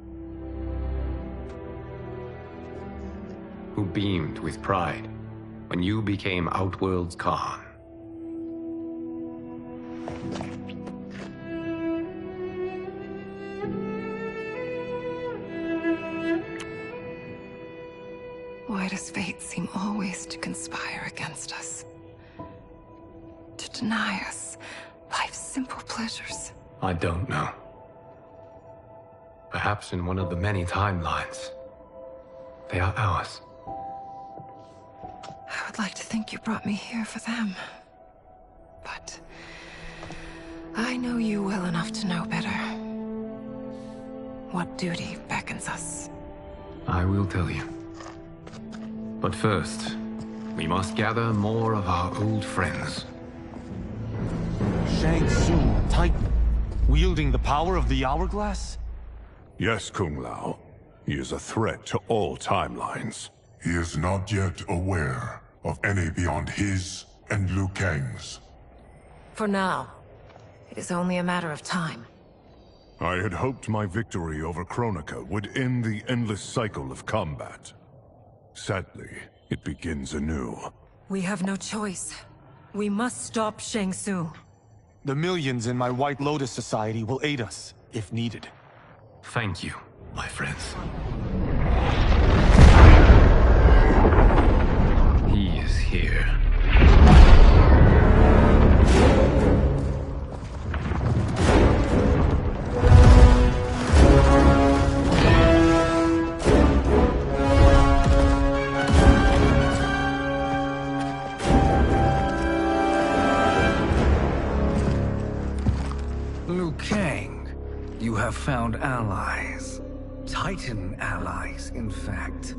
Who beamed with pride when you became Outworld's Khan. Why does fate seem always to conspire against us? To deny us life's simple pleasures? I don't know. Perhaps in one of the many timelines, they are ours. I would like to think you brought me here for them. But I know you well enough to know better. What duty beckons us? I will tell you. But first, we must gather more of our old friends. Shang Tsung, Titan, wielding the power of the Hourglass? Yes, Kung Lao. He is a threat to all timelines. He is not yet aware of any beyond his and Liu Kang's. For now, it is only a matter of time. I had hoped my victory over Kronika would end the endless cycle of combat. Sadly, it begins anew. We have no choice. We must stop Shang Tsung. The millions in my White Lotus Society will aid us, if needed. Thank you, my friends. He is here. Liu Kang, you have found allies. Titan allies, in fact.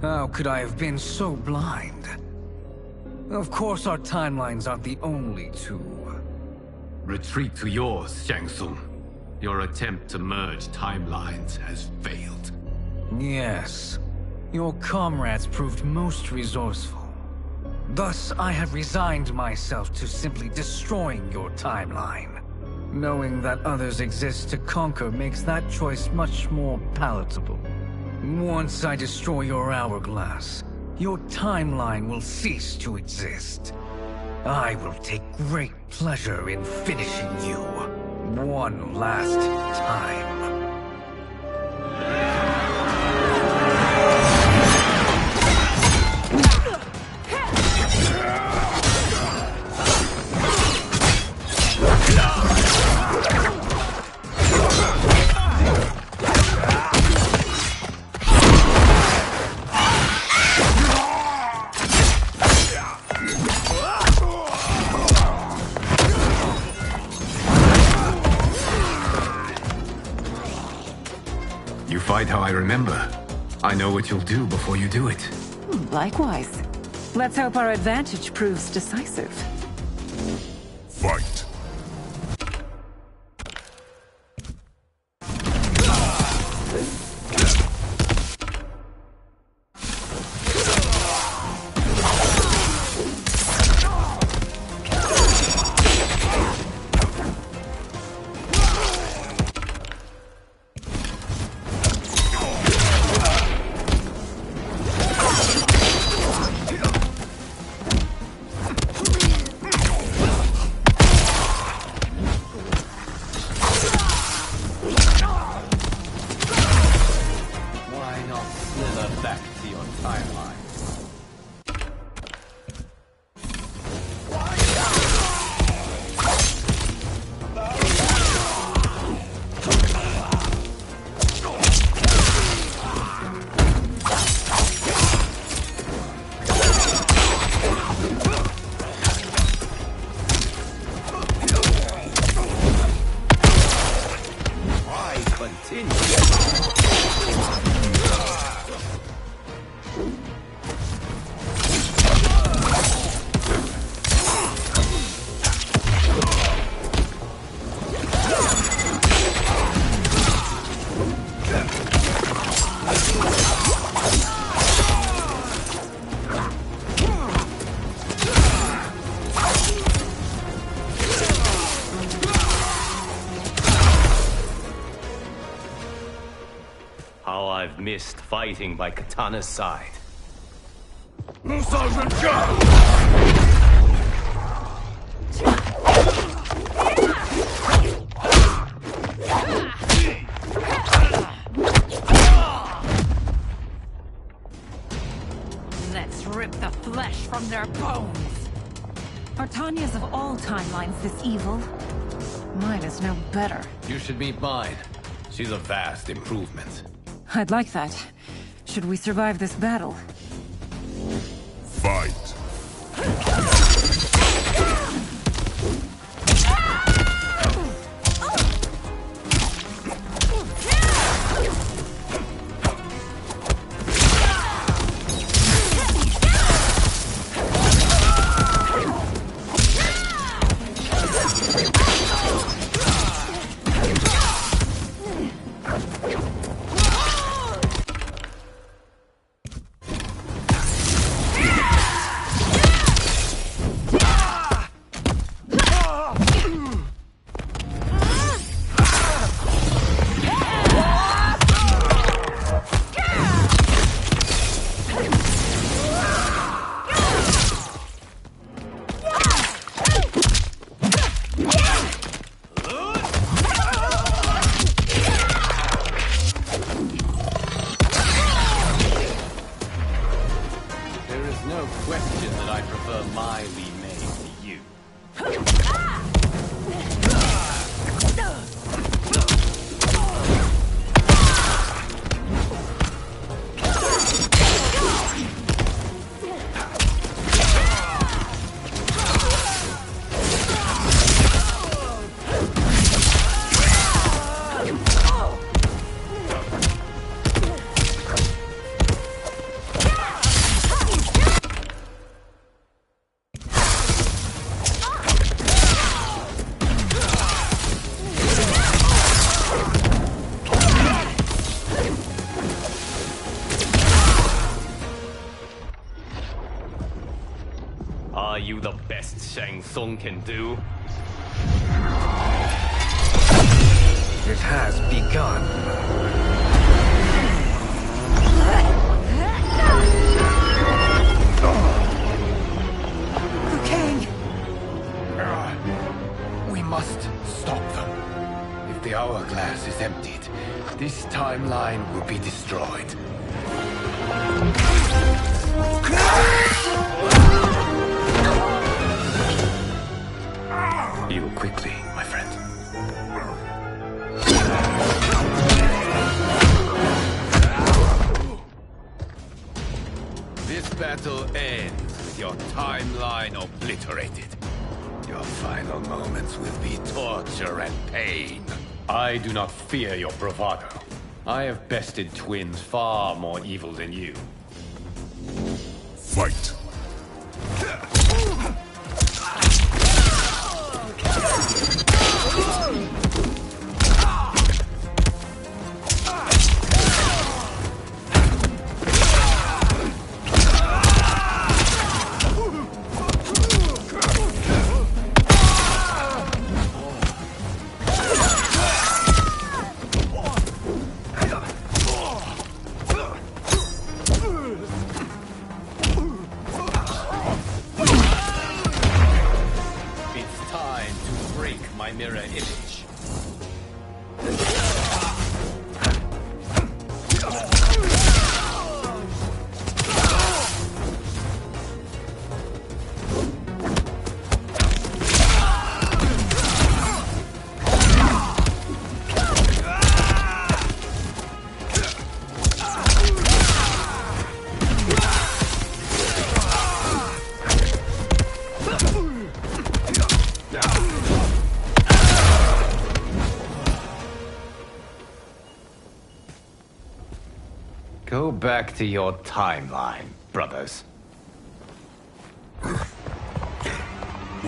How could I have been so blind? Of course our timelines aren't the only two. Retreat to yours, Shang Tsung. Your attempt to merge timelines has failed. Yes. Your comrades proved most resourceful. Thus, I have resigned myself to simply destroying your timeline. Knowing that others exist to conquer makes that choice much more palatable. Once I destroy your hourglass, your timeline will cease to exist. I will take great pleasure in finishing you one last time. Fight how I remember. I know what you'll do before you do it. Likewise. Let's hope our advantage proves decisive. Fight. I've missed fighting by Katana's side. Let's rip the flesh from their bones. Are Tanya's of all timelines this evil? Mine is no better. You should meet mine. She's a vast improvement. I'd like that. Should we survive this battle? Fight. Are you the best Shang Tsung can do? It has begun. Liu Kang! We must stop them. If the hourglass is emptied, this timeline will be destroyed. Heal quickly, my friend. This battle ends with your timeline obliterated. Your final moments will be torture and pain. I do not fear your bravado. I have bested twins far more evil than you. Fight. It's time to break my mirror image. Go back to your timeline, brothers. We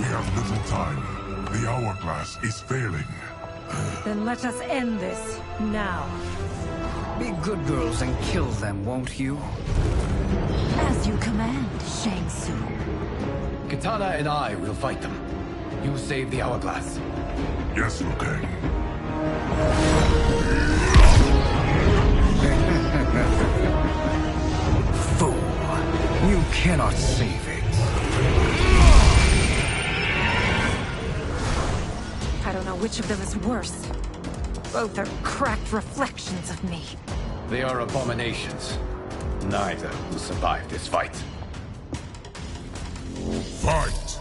have little time. The hourglass is failing. Then let us end this, now. Be good girls and kill them, won't you? As you command, Shang Tsung. Katana and I will fight them. You save the hourglass. Yes, Liu Kang. You cannot save it. I don't know which of them is worse. Both are cracked reflections of me. They are abominations. Neither will survive this fight. Fight!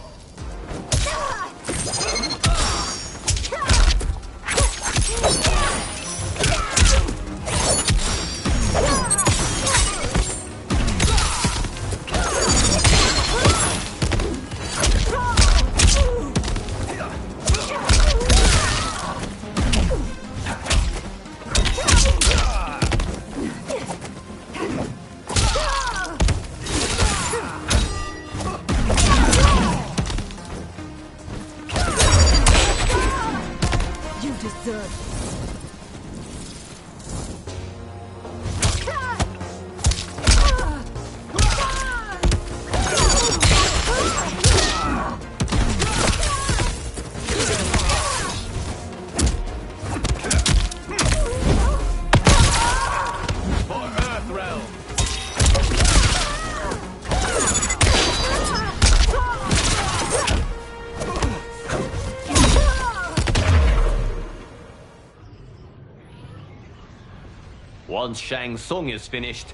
Once Shang Tsung is finished,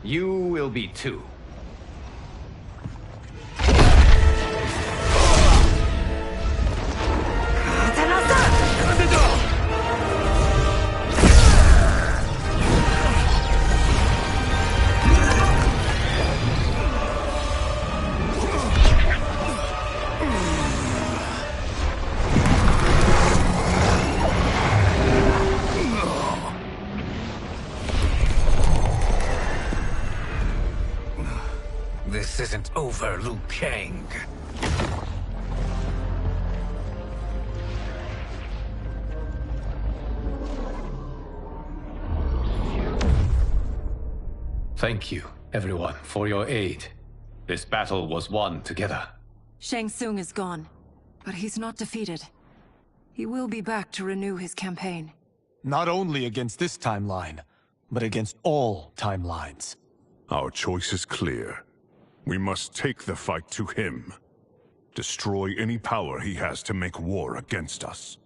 you will be too. This isn't over, Liu Kang. Thank you, everyone, for your aid. This battle was won together. Shang Tsung is gone, but he's not defeated. He will be back to renew his campaign. Not only against this timeline, but against all timelines. Our choice is clear. We must take the fight to him. Destroy any power he has to make war against us.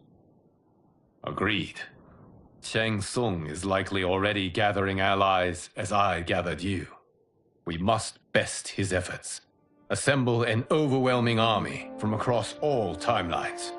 Agreed. Shang Tsung is likely already gathering allies as I gathered you. We must best his efforts. Assemble an overwhelming army from across all timelines.